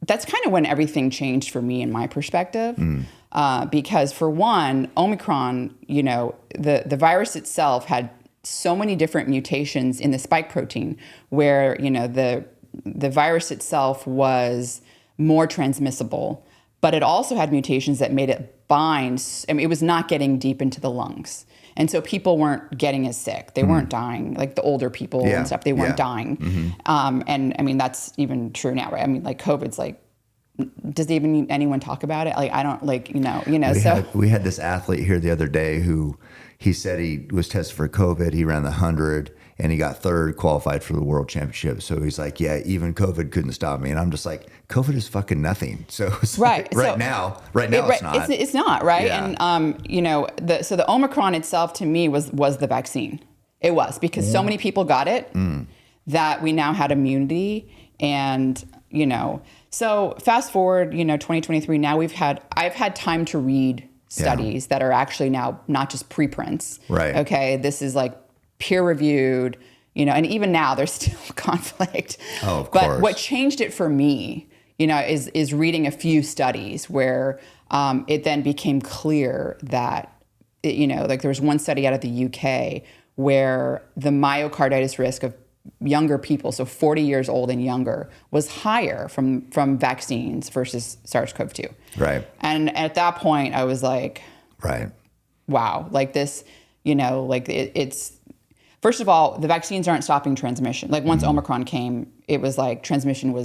That's kind of when everything changed for me in my perspective. Because for one, Omicron, the virus itself had so many different mutations in the spike protein where, the virus itself was more transmissible, but it also had mutations that made it bind. I mean, it was not getting deep into the lungs. And so people weren't getting as sick. They weren't dying, like the older people and stuff, they weren't dying. And I mean, that's even true now, right? I mean, like COVID's like, does anyone talk about it? Like, I don't we had this athlete here the other day who he said he was tested for COVID. He ran the 100 and he got third, qualified for the world championship. So he's like, yeah, even COVID couldn't stop me. And I'm just like, COVID is fucking nothing. So it's right now it's not. It's not, right? Yeah. And the Omicron itself to me was the vaccine. It was because so many people got it that we now had immunity and so fast forward, 2023, now I've had time to read studies that are actually now not just preprints. Right. Okay. This is like peer reviewed, and even now there's still conflict. Oh, of course. But what changed it for me, is reading a few studies where it then became clear that, like there was one study out of the UK where the myocarditis risk of younger people, so 40 years old and younger, was higher from vaccines versus SARS-CoV-2. Right. And at that point, I was like, right, wow, like this, it's first of all, the vaccines aren't stopping transmission. Like once Omicron came, it was like transmission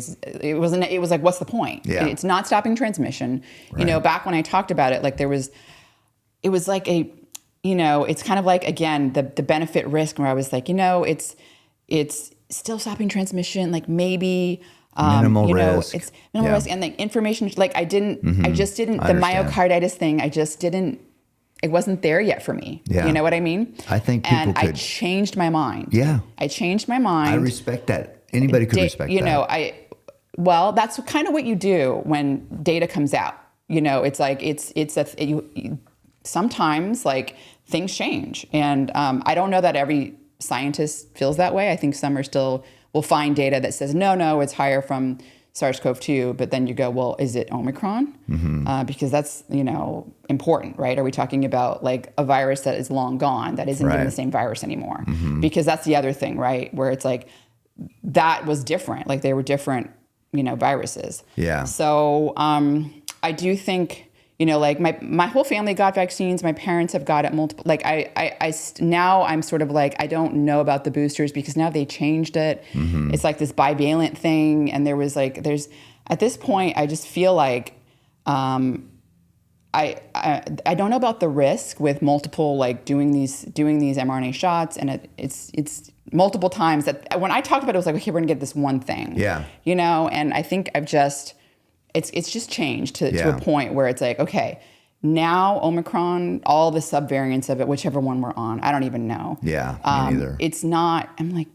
it was like, what's the point? Yeah. It's not stopping transmission. Right. Back when I talked about it, like it was like it's kind of like, again, the benefit risk where I was like, it's still stopping transmission, like maybe minimal risk. It's minimal risk, and like information, like I just didn't the myocarditis thing. It wasn't there yet for me. Yeah. You know what I mean? I think people I changed my mind. Yeah, I changed my mind. I respect that. Anybody could respect that. Well, that's kind of what you do when data comes out. It's like sometimes like things change, and I don't know that every scientist feels that way. I think some will find data that says, no, it's higher from SARS-CoV-2, but then you go, well, is it Omicron? Because that's, important, right? Are we talking about like a virus that is long gone, that isn't even the same virus anymore? Because that's the other thing, right? Where it's like, that was different. Like they were different, viruses. Yeah. So I do think, like my whole family got vaccines. My parents have got it multiple. Like now I'm sort of like, I don't know about the boosters because now they changed it. It's like this bivalent thing. And at this point, I just feel like, I don't know about the risk with multiple, like doing these mRNA shots. And it's multiple times that when I talked about it, I was like, okay, we're gonna get this one thing. Yeah. And I think it's just changed to a point where it's like, okay, now Omicron, all the subvariants of it, whichever one we're on, I don't even know. Yeah, me neither. It's not, I'm like,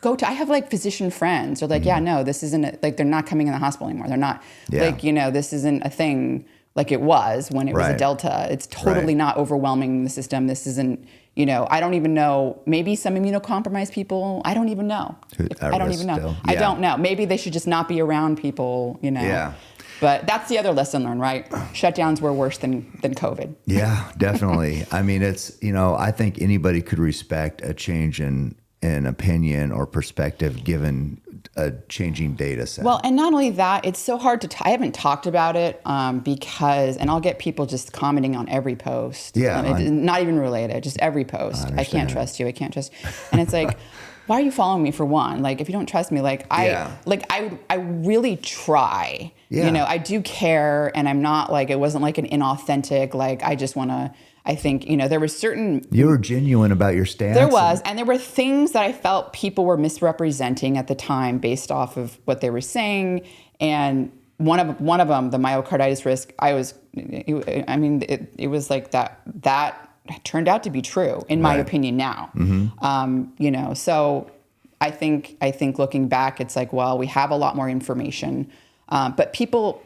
I have like physician friends. They're like, yeah, no, this isn't like, they're not coming in the hospital anymore. They're not like, this isn't a thing like it was when it was a Delta. It's totally not overwhelming the system. This isn't, I don't even know, maybe some immunocompromised people, I don't even know. I don't even know. Still. I don't know. Maybe they should just not be around people, Yeah. But that's the other lesson learned, right? Shutdowns were worse than COVID. Yeah, definitely. I mean, it's, I think anybody could respect a change in opinion or perspective given a changing data set. Well, and not only that, it's so hard to, I haven't talked about it because, and I'll get people just commenting on every post. Yeah. Not even related, just every post. I can't trust you. I can't trust. And it's like, why are you following me for one? Like, if you don't trust me, I really try, I do care. And I'm not like, it wasn't like an inauthentic, like, I just want to, I think, there was certain... You were genuine about your stance. There was. And there were things that I felt people were misrepresenting at the time based off of what they were saying. And one of them, the myocarditis risk, it was like that turned out to be true, in my opinion now. Mm-hmm. So I think looking back, it's like, well, we have a lot more information. But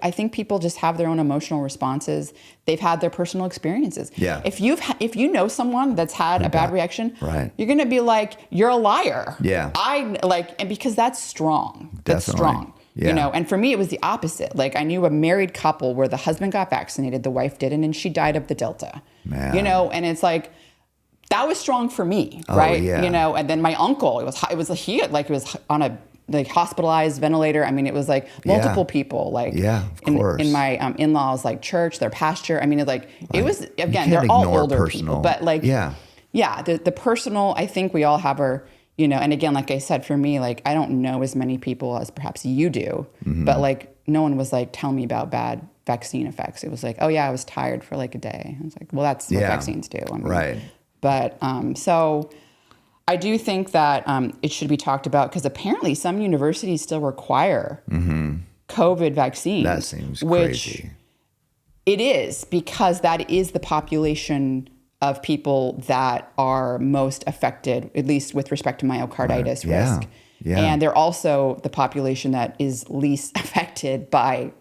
I think people just have their own emotional responses. They've had their personal experiences. Yeah. If you know someone that's had a bad reaction, you're going to be like, you're a liar. Yeah. And because that's strong. Definitely. That's strong. Yeah. And for me, it was the opposite. Like, I knew a married couple where the husband got vaccinated, the wife didn't, and she died of the Delta. Man. And it's like, that was strong for me, right? Yeah. And then my uncle, it was on a hospitalized ventilator. I mean, it was like multiple people, like of course. in my in-laws, like church, their pasture. I mean, it was, again, they're all older people, but the personal, I think we all have our, and again, like I said, for me, like, I don't know as many people as perhaps you do, but like, no one was like, tell me about bad vaccine effects. It was like, oh yeah, I was tired for like a day. I was like, well, that's what vaccines do. I mean, right. But, so I do think that it should be talked about because apparently some universities still require COVID vaccines. That seems which crazy. It is, because that is the population of people that are most affected, at least with respect to myocarditis risk. Yeah. And they're also the population that is least affected by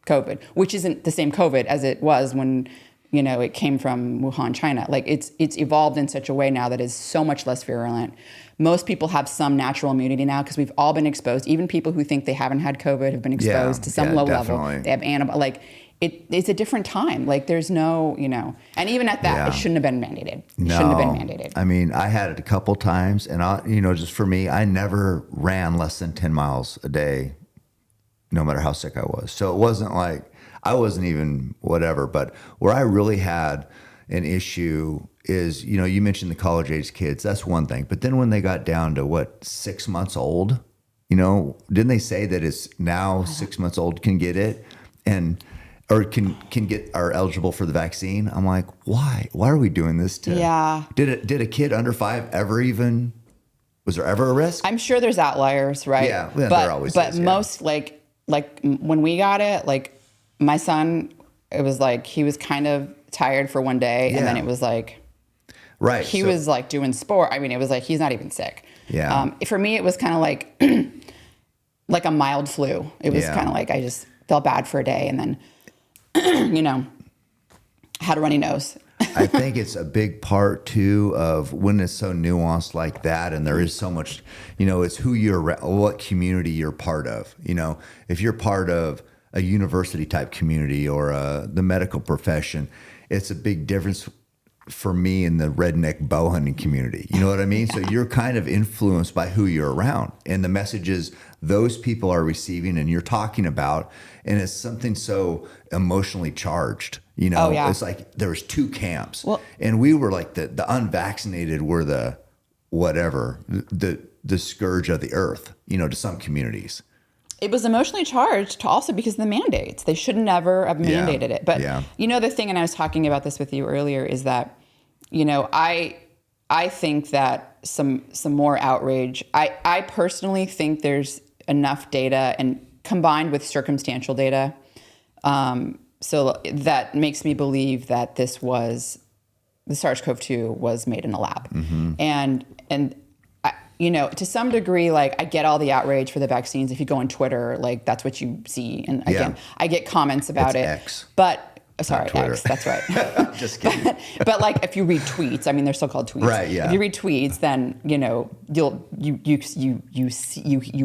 COVID, which isn't the same COVID as it was when it came from Wuhan, China. Like, it's evolved in such a way now that is so much less virulent. Most people have some natural immunity now because we've all been exposed. Even people who think they haven't had COVID have been exposed to some low level. They have antibodies. Like, it's a different time. Like, there's no, and even at that, it shouldn't have been mandated. No. Shouldn't have been mandated. I mean, I had it a couple times, and just for me, I never ran less than 10 miles a day, no matter how sick I was. So it wasn't like, I wasn't even whatever, but where I really had an issue is, you mentioned the college age kids. That's one thing. But then when they got down to 6 months old, didn't they say that it's now 6 months old can get it or are eligible for the vaccine? I'm like, why? Why are we doing this to? Yeah. Did a kid under 5 ever even? Was there ever a risk? I'm sure there's outliers, right? Yeah, there always is. But most like when we got it, like, my son, it was like he was kind of tired for one day, and then it was like, he was like doing sport. I mean, it was like he's not even sick. Yeah. For me, it was kind of like like a mild flu. It was kind of like I just felt bad for a day, and then had a runny nose. I think it's a big part too of when it's so nuanced like that, and there is so much. It's who what community you're part of. If you're part of a university type community or the medical profession, it's a big difference for me in the redneck bow hunting community. You know what I mean? So you're kind of influenced by who you're around and the messages those people are receiving and you're talking about. And it's something so emotionally charged, It's like there was 2 camps, and we were like the unvaccinated were the whatever, the scourge of the earth, to some communities. It was emotionally charged also because of the mandates. They should never have mandated it. But, the thing, and I was talking about this with you earlier, is that, I think that some more outrage. I personally think there's enough data and combined with circumstantial data. So that makes me believe that the SARS-CoV-2 was made in a lab. Mm-hmm. And to some degree, like I get all the outrage for the vaccines. If you go on Twitter, like that's what you see. And again, I get comments about it. X. But sorry, X, that's right. Just kidding. But like if you read tweets, I mean, they're still called tweets. Right, yeah. If you read tweets, then, you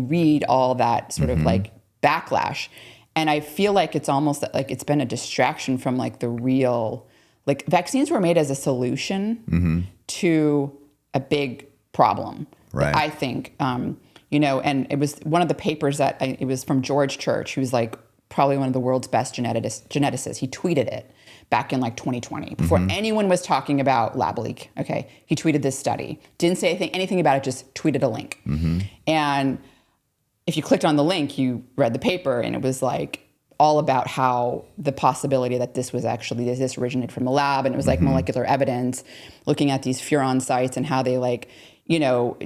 read all that sort of like backlash. And I feel like it's almost like it's been a distraction from like the real, like vaccines were made as a solution to a big problem. Right. I think, and it was one of the papers it was from George Church, who's like probably one of the world's best geneticists. He tweeted it back in like 2020 before anyone was talking about lab leak. Okay. He tweeted this study, didn't say anything about it, just tweeted a link. And if you clicked on the link, you read the paper, and it was like all about how the possibility that this originated from a lab, and it was like molecular evidence, looking at these furon sites and how they like,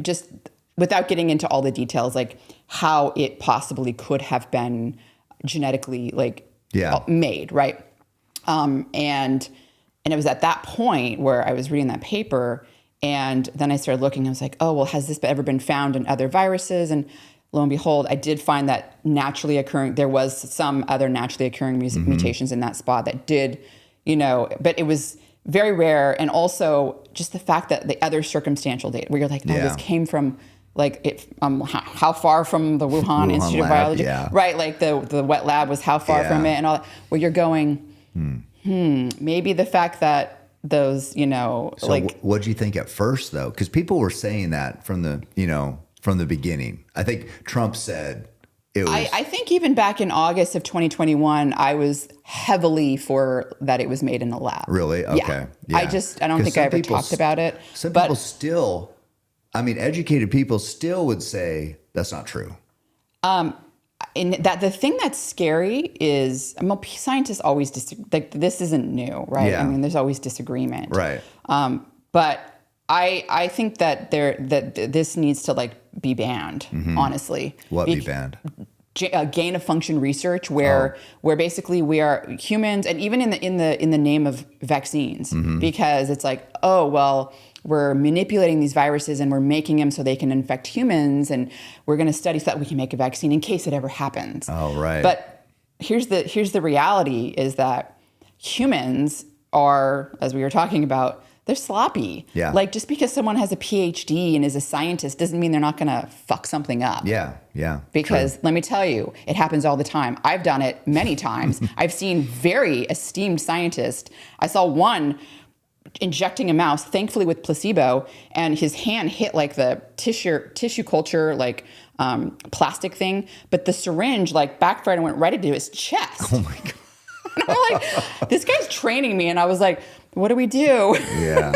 just without getting into all the details, like how it possibly could have been genetically made, right? And it was at that point where I was reading that paper, and then I started looking. I was like, oh, well, has this ever been found in other viruses? And lo and behold, I did find that there was some other naturally occurring mutations in that spot that did, but it was very rare. And also just the fact that the other circumstantial data where you're like, no, this came from like how far from the Wuhan Institute of Biology, right? Like the wet lab was how far from it and all that, where you're going, maybe the fact that those, So what do you think at first though? Because people were saying that from the beginning. I think Trump said it was. I think even back in August of 2021, I was heavily for that it was made in a lab. Really? Okay. Yeah. I don't think I ever talked about it. Some people still, educated people still would say that's not true. And that the thing that's scary is, scientists always this isn't new, right? Yeah. I mean, there's always disagreement, right? But I think that this needs to like be banned. Honestly, what be banned? Gain of function research, where basically we are humans, and even in the name of vaccines, because it's like, oh well, we're manipulating these viruses and we're making them so they can infect humans, and we're going to study so that we can make a vaccine in case it ever happens. Oh right. But here's the reality is that humans are, as we were talking about, they're sloppy. Yeah. Like just because someone has a PhD and is a scientist doesn't mean they're not going to fuck something up. Yeah. Yeah. Because let me tell you, it happens all the time. I've done it many times. I've seen very esteemed scientists. I saw one injecting a mouse, thankfully with placebo, and his hand hit like the tissue culture, like plastic thing, but the syringe like backfired and went right into his chest. Oh my God. And I'm like, this guy's training me. And I was like, what do we do? Yeah.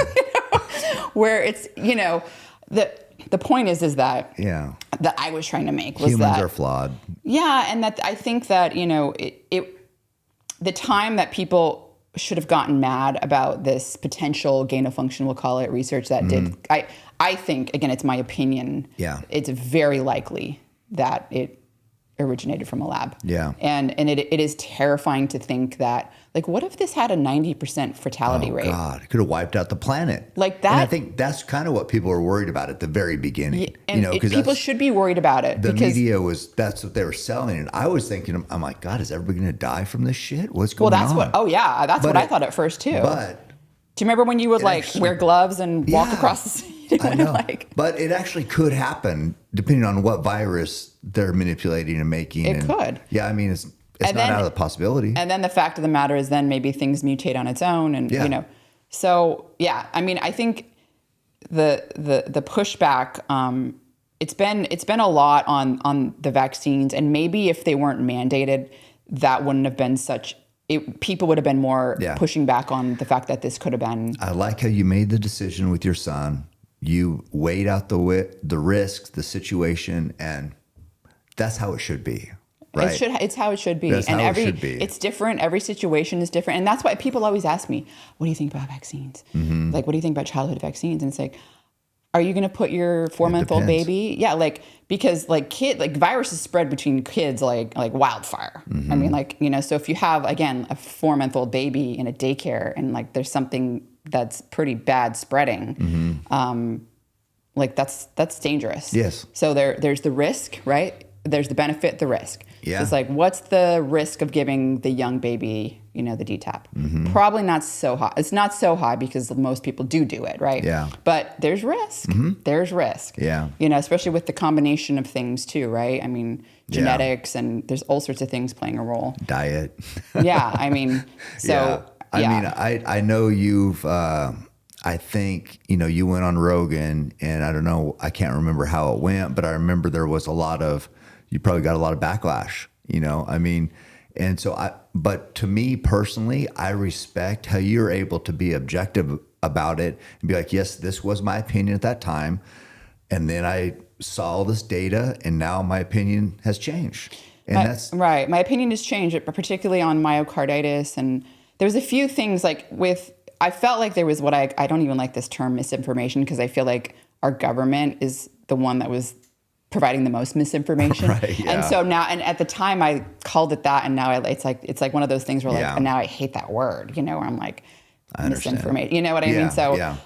Where it's, the point is that that I was trying to make was humans that are flawed. Yeah. And that I think that, the time that people should have gotten mad about this potential gain of function, we'll call it, research that did, I think, again, it's my opinion. Yeah. It's very likely that it originated from a lab. Yeah. And it is terrifying to think that, like, what if this had a 90% fatality rate? Oh God, it could have wiped out the planet. Like that. And I think that's kind of what people were worried about at the very beginning. And people should be worried about it. The media that's what they were selling. And I was thinking, I'm like, God, is everybody going to die from this shit? What's going on? That's what I thought at first too. But do you remember when you would wear gloves and walk across the street? I know. But it actually could happen depending on what virus they're manipulating and making. It could. Yeah, I mean, it's not out of the possibility. And then the fact of the matter is then maybe things mutate on its own. And, so, yeah, I mean, I think the pushback, it's been a lot on the vaccines. And maybe if they weren't mandated, that wouldn't have been people would have been more pushing back on the fact that this could have been. I like how you made the decision with your son. You weighed out the risks, the situation, and that's how it should be. Right? It's how it should be. That's how it should be. It's different. Every situation is different. And that's why people always ask me, what do you think about vaccines? Like, what do you think about childhood vaccines? And it's like, are you going to put your 4-month-old baby? Yeah, because viruses spread between kids like wildfire. I mean, so if you have, again, a 4-month-old baby in a daycare and there's something that's pretty bad spreading, like that's dangerous. Yes. So there's the risk, right? There's the benefit, the risk. Yeah. So it's like, what's the risk of giving the young baby, the DTaP? Probably not so high. It's not so high because most people do it, right? Yeah. But there's risk. There's risk. Yeah. Especially with the combination of things too, right? I mean, genetics and there's all sorts of things playing a role. Diet. Yeah. I mean, so I mean, I know you've, I think, you went on Rogan and I don't know, I can't remember how it went, but I remember there was you probably got a lot of backlash, I mean, and so but to me personally, I respect how you're able to be objective about it and be like, yes, this was my opinion at that time. And then I saw all this data and now my opinion has changed. And that's right. My opinion has changed, particularly on myocarditis. And there's a few things I felt like there was what I don't even like this term misinformation because I feel like our government is the one that was providing the most misinformation. Right, yeah. And so now, and at the time I called it that, and now it's like one of those things where and now I hate that word, where I'm like, misinformation, you know what I mean? So,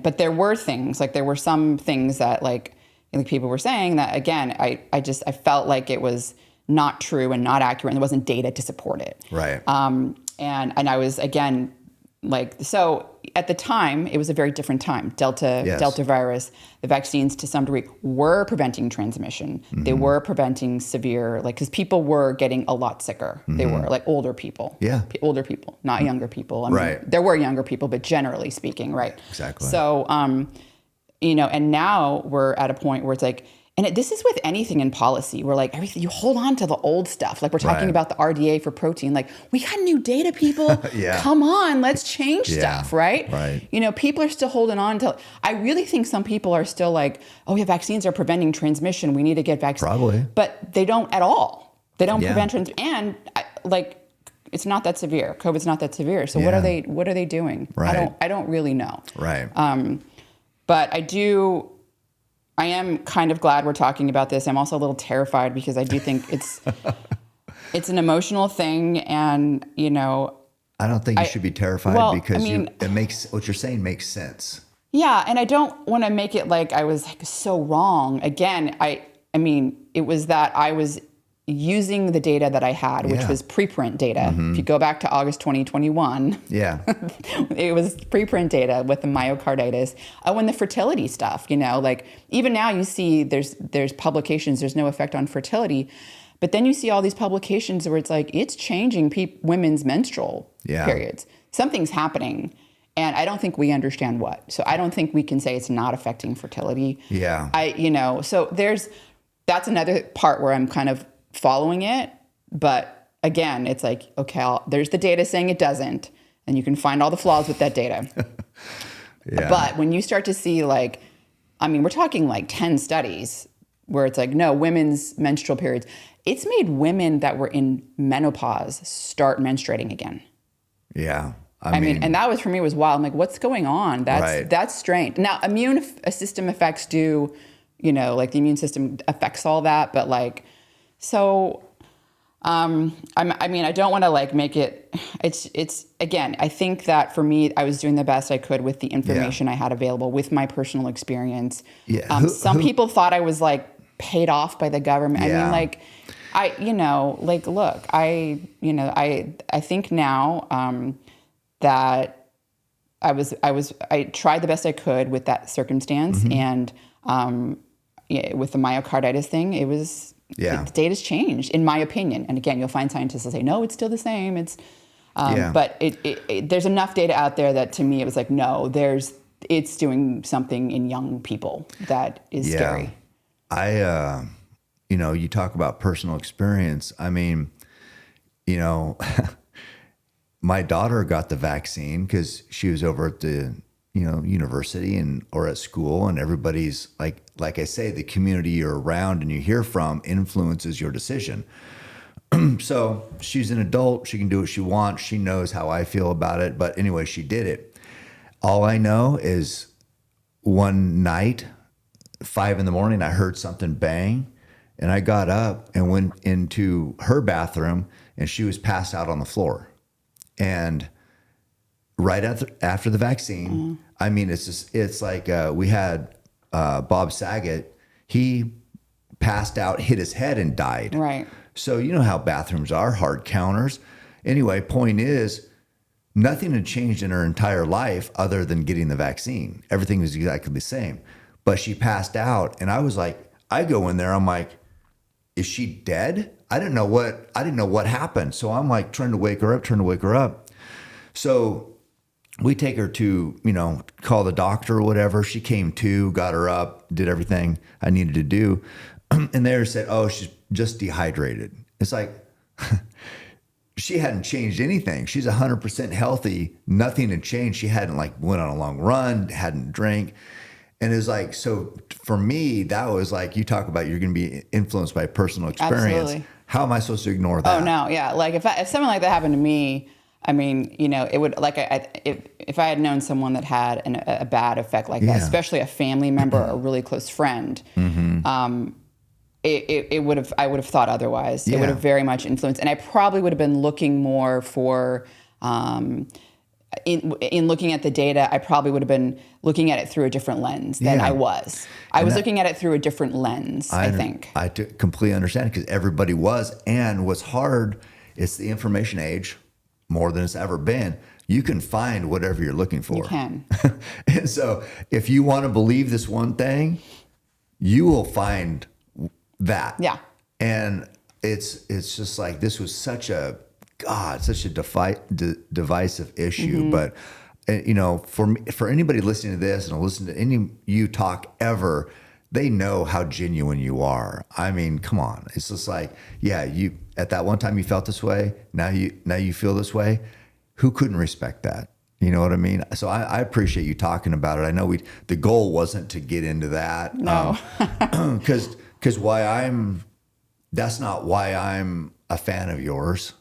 but there were things, there were some things that like people were saying that, again, I felt like it was not true and not accurate and there wasn't data to support it. right. And I was, again, so at the time, it was a very different time. Delta virus, the vaccines to some degree were preventing transmission. They were preventing severe, because people were getting a lot sicker. They were older people. Yeah. Older people, not younger people. I mean, right. There were younger people, but generally speaking, right? Exactly. So, and now we're at a point where it's like, and this is with anything in policy where everything, you hold on to the old stuff. We're talking about the RDA for protein. We got new data, people. Yeah. Come on, let's change stuff, right? Right. People are still holding on to, I really think some people are still vaccines are preventing transmission. We need to get vaccines. Probably. But they don't at all. They don't prevent transmission. And it's not that severe. COVID's not that severe. So what are they doing? Right. I don't really know. Right. But I am kind of glad we're talking about this. I'm also a little terrified because I do think it's an emotional thing, and I don't think you should be terrified because it makes what you're saying makes sense. Yeah, and I don't want to make it like I was so wrong. Again, I mean, it was that I was using the data that I had, which was preprint data. If you go back to August 2021, it was preprint data with the myocarditis. Oh, and the fertility stuff, even now you see there's publications, there's no effect on fertility, but then you see all these publications where it's it's changing women's menstrual periods. Something's happening. And I don't think we understand what. So I don't think we can say it's not affecting fertility. Yeah. So that's another part where I'm kind of following it, but again, it's okay, there's the data saying it doesn't, and you can find all the flaws with that data. But when you start to see we're talking 10 studies where it's no, women's menstrual periods, it's made women that were in menopause start menstruating again. Yeah. I mean, and that was, for me, was wild. I'm what's going on? That's strange. Now, immune system effects do, the immune system affects all that, but so, I don't want to make it, it's again, I think that for me, I was doing the best I could with the information I had available with my personal experience. Yeah. Some people thought I was paid off by the government. Yeah. I mean, look, I think now, that I tried the best I could with that circumstance. And, with the myocarditis thing, it was, the data's changed, in my opinion. And again, you'll find scientists that say, no, it's still the same. It's, but there's enough data out there that to me, it was no, it's doing something in young people that is scary. You talk about personal experience. I mean, my daughter got the vaccine because she was over at the, university or at school, and everybody's like I say, the community you're around and you hear from influences your decision. So she's an adult. She can do what she wants. She knows how I feel about it. But anyway, she did it. All I know is one night, 5 a.m, I heard something bang, and I got up and went into her bathroom, and she was passed out on the floor. And right after the vaccine, I mean, it's we had Bob Saget, he passed out, hit his head, and died. Right. So you know how bathrooms are, hard counters. Anyway, point is, nothing had changed in her entire life other than getting the vaccine. Everything was exactly the same. But she passed out, and I was like, I go in there, I'm like, is she dead? I didn't know what happened. So I'm like trying to wake her up. So we take her to, call the doctor or whatever. She came to, got her up, did everything I needed to do. And they said, oh, she's just dehydrated. It's like, she hadn't changed anything. She's 100% healthy. Nothing had changed. She hadn't went on a long run, hadn't drank. And it was like, so for me, that was like, you talk about you're going to be influenced by personal experience. Absolutely. How am I supposed to ignore that? Oh no, yeah. Like if something like that happened to me, I mean, it would if I had known someone that had a bad effect like that, especially a family member or a really close friend, it would have. I would have thought otherwise. Yeah. It would have very much influenced, and I probably would have been looking more for. In looking at the data, I probably would have been looking at it through a different lens than I was. I was looking at it through a different lens, I think. I completely understand because everybody was. And what's hard, it's the information age more than it's ever been. You can find whatever you're looking for. You can. And so if you want to believe this one thing, you will find that. Yeah. And it's just like, this was such a divisive issue. But, for anybody listening to this and listen to any of you talk ever, they know how genuine you are. I mean, come on. It's just like, you at that one time you felt this way. Now you feel this way. Who couldn't respect that? You know what I mean? So I appreciate you talking about it. I know the goal wasn't to get into that. No. Because that's not why I'm a fan of yours.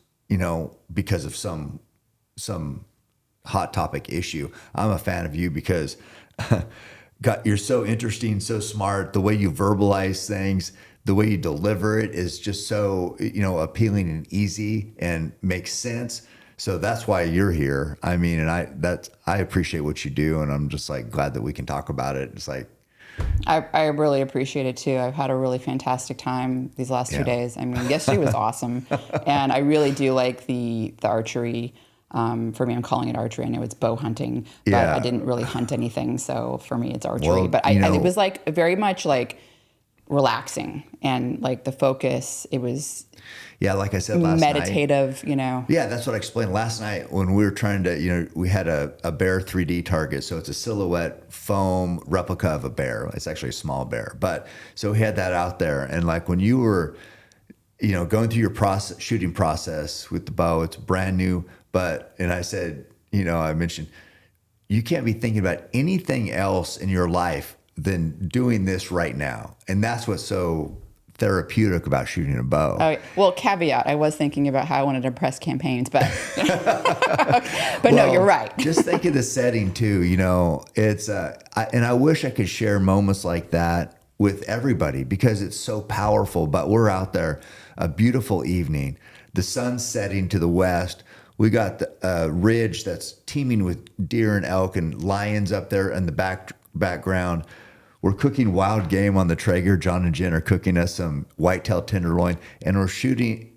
Because of some hot topic issue. I'm a fan of you because you're so interesting, so smart. The way you verbalize things, the way you deliver it is just so, appealing and easy and makes sense. So that's why you're here. I mean, and I appreciate what you do, and I'm just glad that we can talk about it. It's like, I really appreciate it too. I've had a really fantastic time these last 2 days. I mean, yesterday was awesome. And I really do like the archery. For me, I'm calling it archery. I know it's bow hunting, but I didn't really hunt anything. So for me, it's archery. Well, but it was very much relaxing and the focus. It was like I said last meditative, night. Yeah, that's what I explained last night when we were trying to, we had a bear 3D target. So it's a silhouette foam replica of a bear. It's actually a small bear. But so we had that out there. And when you were, going through your shooting process with the bow, it's brand new. And I said, I mentioned, you can't be thinking about anything else in your life than doing this right now. And that's what's so therapeutic about shooting a bow. Oh, well, caveat, I was thinking about how I wanted to press campaigns, but no, you're right. Just think of the setting too, it's and I wish I could share moments like that with everybody because it's so powerful, but we're out there, a beautiful evening, the sun's setting to the west. We got the ridge that's teeming with deer and elk and lions up there in the background. We're cooking wild game on the Traeger. John and Jen are cooking us some whitetail tenderloin, and we're shooting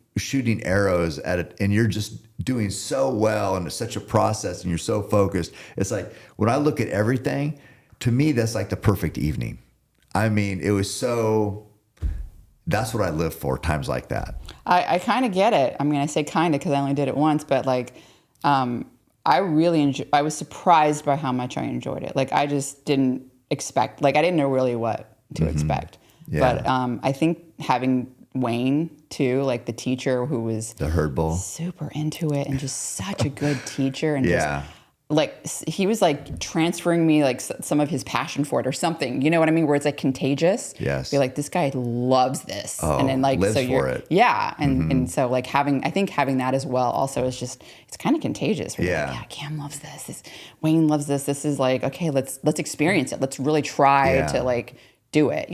arrows at it. And you're just doing so well, and it's such a process, and you're so focused. It's like when I look at everything, to me, that's like the perfect evening. I mean, it was so. That's what I live for. Times like that. I kind of get it. I mean, I say kind of because I only did it once, but I really I was surprised by how much I enjoyed it. I just didn't expect, I didn't know really what to expect. Yeah. But I think having Wayne too, the teacher who was the herd bull, super into it and just such a good teacher and he was transferring me some of his passion for it or something, you know what I mean? Where it's contagious. Yes. Be this guy loves this. Oh, and then lives so for it. Yeah. And so I think having that as well also is just, it's kind of contagious. Yeah. Cam loves this. Wayne loves this. This is okay, let's experience it. Let's really try to do it,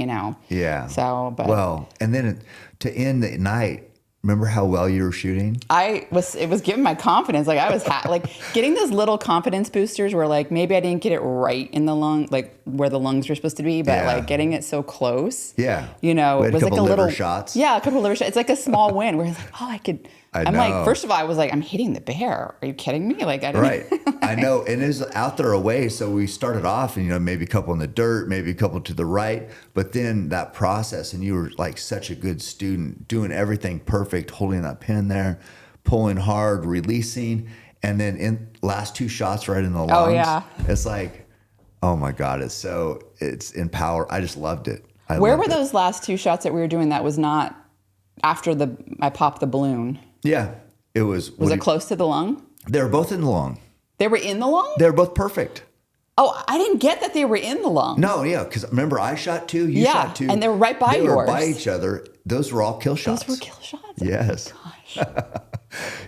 Yeah. So, but. Well, and then to end the night, remember how well you were shooting? It was giving my confidence. I was getting those little confidence boosters where maybe I didn't get it right in the lung, where the lungs were supposed to be, but like getting it so close. Yeah. You know, we it had was a like couple a liver little shots. Yeah, a couple of liver shots. It's like a small win where it's like, oh, I'm know. like, first of all, I was like, I'm hitting the bear. Are you kidding me? Like, I don't Right. I know. And it was out there away. So we started off and, maybe a couple in the dirt, maybe a couple to the right. But then that process, and you were like such a good student, doing everything perfect, holding that pin there, pulling hard, releasing. And then in last 2 shots right in the lungs. Oh, yeah. It's like, oh my God, it's in power. I just loved it. Where were those last 2 shots that we were doing that was not after I popped the balloon? Yeah. It was. Was it close to the lung? They were both in the lung. They were in the lung? They were both perfect. Oh, I didn't get that they were in the lung. No, yeah, because remember I shot 2, you shot 2. And they were right by yours. They were by each other. Those were all kill shots. Those were kill shots? Yes. Oh my gosh.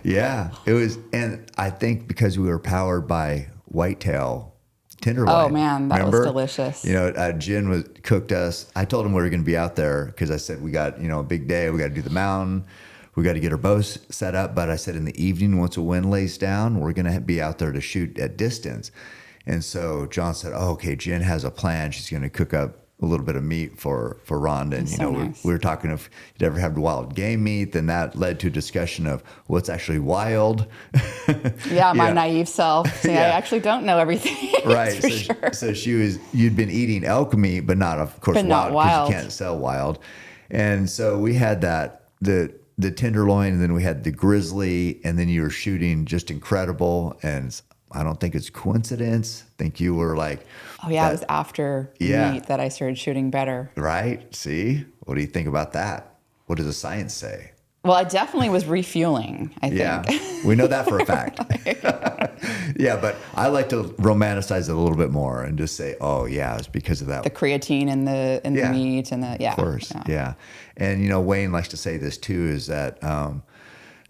Yeah, it was. And I think because we were powered by whitetail tenderloin. Oh man, that was delicious. Jen cooked us. I told him we were going to be out there because I said we got a big day. We got to do the mountain. We got to get our bows set up. But I said in the evening, once the wind lays down, we're going to be out there to shoot at distance. And so John said, "Oh, okay, Jen has a plan. She's going to cook up a little bit of meat for Rhonda." And, nice. we were talking if you'd ever had wild game meat, then that led to a discussion of what's actually wild. Yeah, my naive self. See, I actually don't know everything. Right. For sure. So you'd been eating elk meat, but not, of course, wild, because you can't sell wild. And so we had the tenderloin, and then we had the grizzly, and then you were shooting just incredible. And I don't think it's coincidence. I think you were like, oh yeah, it was after meat that I started shooting better. Right. See, what do you think about that? What does the science say? Well, I definitely was refueling, I think. Yeah, we know that for a fact. Yeah, but I like to romanticize it a little bit more and just say, oh yeah, it's because of that. The creatine in the meat and Of course, yeah. And Wayne likes to say this too, is that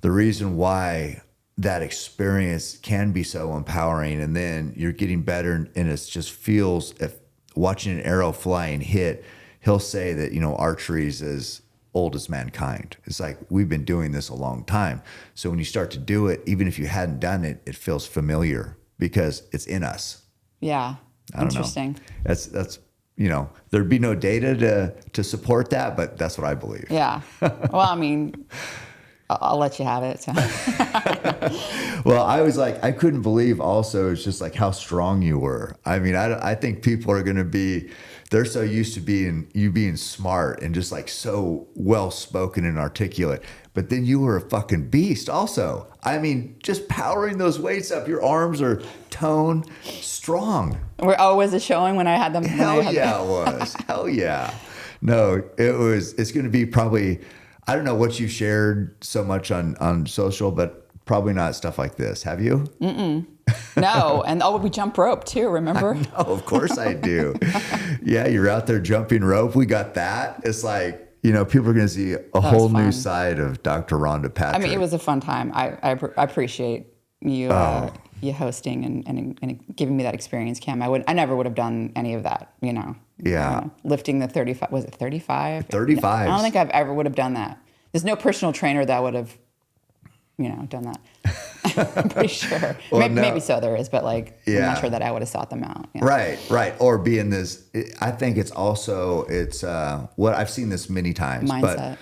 the reason why that experience can be so empowering, and then you're getting better, and it just feels, if watching an arrow fly and hit, he'll say that archery's as old as mankind. It's like we've been doing this a long time. So when you start to do it, even if you hadn't done it, it feels familiar because it's in us. Yeah. I don't Interesting. know. That's there'd be no data to support that, but that's what I believe. Yeah. Well, I mean, I'll let you have it. So. Well, I was like, I couldn't believe also, it's just like how strong you were. I mean, I think people are going to be, they're so used to being smart and just like so well spoken and articulate. But then you were a fucking beast also. I mean, just powering those weights up. Your arms are toned, strong. Was it showing when I had them? Hell yeah, it was. Hell yeah. No, it's going to be probably, I don't know what you shared so much on social, but probably not stuff like this. Have you? Mm-mm. No. And we jump rope too, remember? No, of course I do. Yeah, you're out there jumping rope. We got that. It's like, people are going to see a whole new side of Dr. Rhonda Patrick. I mean, it was a fun time. I appreciate you you hosting and giving me that experience, Cam. I never would have done any of that, Yeah. Lifting the 35, was it 35? 35. I don't think I've ever would have done that. There's no personal trainer that would have, done that. I'm pretty sure. Well, maybe so there is, but I'm not sure that I would have sought them out. Yeah. Right. Or be in this, I think it's what I've seen this many times, mindset.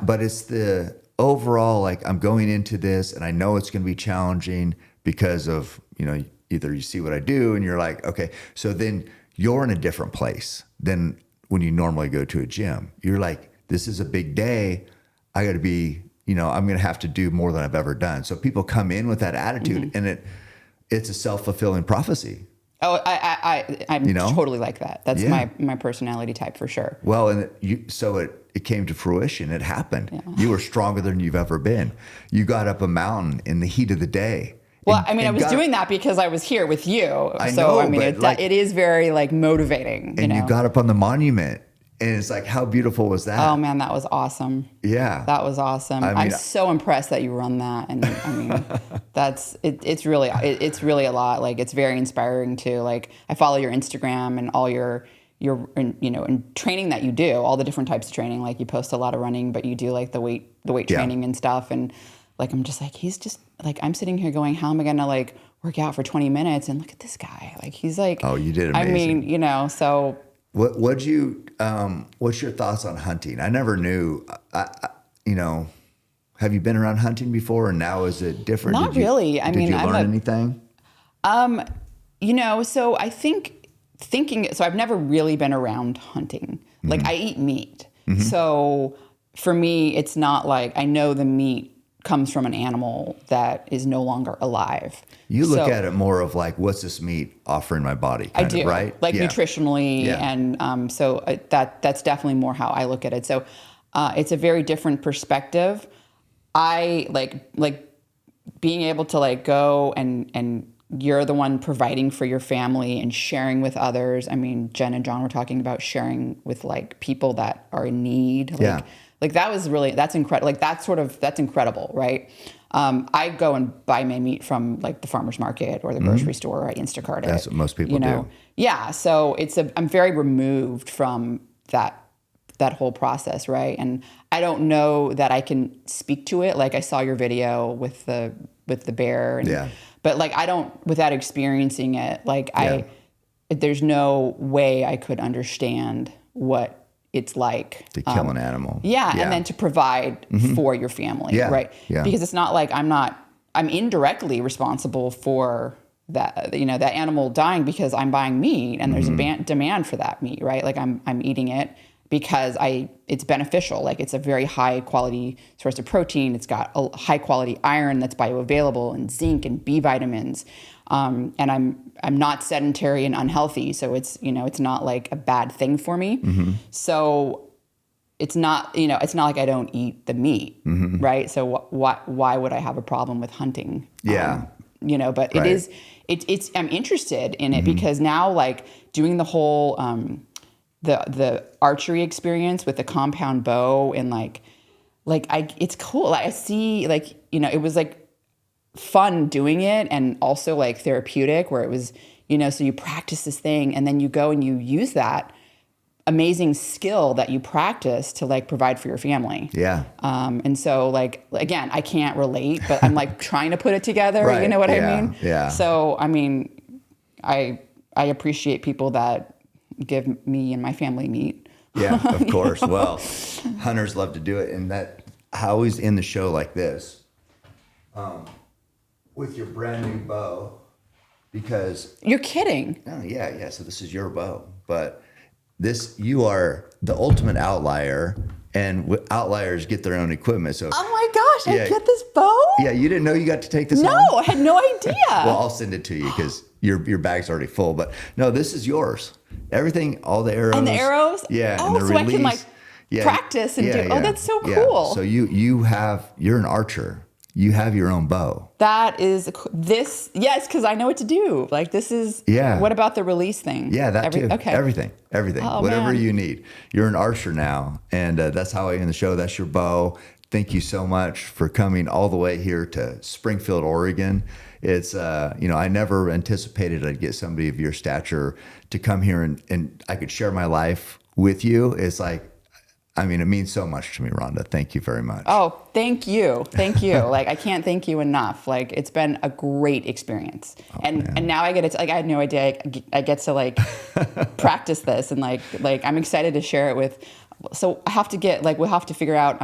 but it's the overall, like, I'm going into this and I know it's going to be challenging because of, either you see what I do and you're like, okay, so then you're in a different place than when you normally go to a gym. You're like, this is a big day. I got to be, I'm going to have to do more than I've ever done. So people come in with that attitude, and it's a self-fulfilling prophecy. Oh, I'm totally like that. That's my personality type for sure. Well, and it came to fruition. It happened. Yeah. You were stronger than you've ever been. You got up a mountain in the heat of the day. Well, I was doing that because I was here with you. It is very motivating. And you got up on the monument. And it's like, how beautiful was that? Oh man, that was awesome. Yeah. That was awesome. I'm so impressed that you run that. And it's really a lot. It's very inspiring too. I follow your Instagram and all your and training that you do, all the different types of training. You post a lot of running, but you do the weight training and stuff. And I'm just he's just I'm sitting here going, how am I going to work out for 20 minutes and look at this guy. Like, he's like, oh, you did amazing. I mean, you know, so. What's your thoughts on hunting? I never knew, you know, have you been around hunting before, and now is it different? Not really. Did you learn anything? You know, so I so I've never really been around hunting. Like, I eat meat. So for me, it's not like I know the meat comes from an animal that is no longer alive. You look at it more of like, what's this meat offering my body? I do, right? Like nutritionally, and so that's definitely more how I look at it. So it's a very different perspective. I like being able to like go and you're the one providing for your family and sharing with others. I mean, Jen and John were talking about sharing with like people that are in need. Like that was really, that's incredible. Like that's incredible, right? I go and buy my meat from like the farmer's market or the grocery store. I Instacart it. That's what most people do. Yeah. So I'm very removed from that whole process, right? And I don't know that I can speak to it. Like, I saw your video with the bear, but like, I don't, without experiencing it, like there's no way I could understand what it's like to kill an animal. And then to provide for your family, right? Because it's not like I'm indirectly responsible for that, you know, that animal dying because I'm buying meat and there's a demand for that meat, right? Like I'm eating it because it's beneficial. Like, it's a very high quality source of protein. It's got a high quality iron that's bioavailable, and zinc and B vitamins. And I'm not sedentary and unhealthy. So it's, you know, it's not like a bad thing for me. So it's not, you know, it's not like I don't eat the meat, right? So why would I have a problem with hunting? You know, but it's I'm interested in it because now, like, doing the whole, the archery experience with the compound bow and like it's cool. Like, I see, like, you know, it was like fun doing it and also like therapeutic, where it was, you know, so you practice this thing and then you go and you use that amazing skill that you practice to like provide for your family. And so, like, again, I can't relate, but I'm like trying to put it together. You know what I mean? So, I mean, I appreciate people that give me and my family meat. Of course. Well, hunters love to do it. And that, I always end the show like this, with your brand new bow, because you're kidding. Oh, so this is your bow, but you are the ultimate outlier, and outliers get their own equipment. So, oh my gosh, I get this bow? Yeah, you didn't know you got to take this home? No, I had no idea. Well, I'll send it to you because your bag's already full. But no, this is yours. Everything, all the arrows. And the arrows? Yeah. Oh, and the so release. I can like practice and do. Yeah. Oh, that's so cool. So you're an archer. You have your own bow. That is yes, because I know what to do. Like, this is, what about the release thing? Yeah, that too. Okay. Everything. Oh, Whatever man. you need. You're an archer now, and that's how I end the show. That's your bow. Thank you so much for coming all the way here to Springfield, Oregon. It's, you know, I never anticipated I'd get somebody of your stature to come here and I could share my life with you. It's like, I mean, it means so much to me, Rhonda. Thank you very much. Oh, thank you. Thank you. Like, I can't thank you enough. Like, it's been a great experience. And now I get it. Like, I had no idea I get to like practice this, and like I'm excited to share it with. So I have to get, like, we'll have to figure out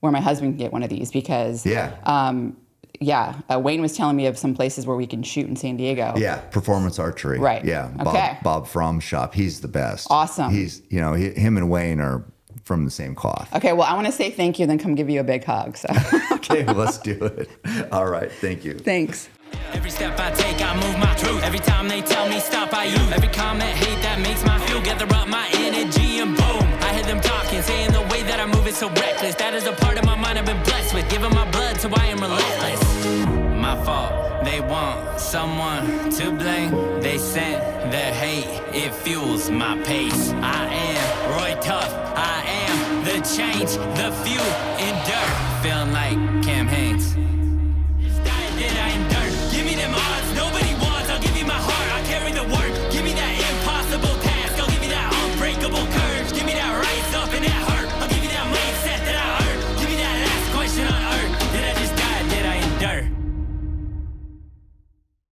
where my husband can get one of these, because Wayne was telling me of some places where we can shoot in San Diego. Yeah, Performance Archery. Right. Yeah. Okay. Bob Fromm's shop. He's the best. Awesome. He's, you know, him and Wayne are from the same cloth. Okay, well, I want to say thank you, then come give you a big hug. So. Okay, well, let's do it. All right, thank you. Thanks. Every step I take, I move my truth. Every time they tell me stop, I use. Every comment, hate that makes my fuel. Gather up my energy and boom. I hear them talking, saying the way that I move is so reckless. That is a part of my mind I've been blessed with. Giving my blood, so I am relentless. My fault, they want someone to blame. They sent their hate, it fuels my pace. I am Roy Tough, I am the change, the fuel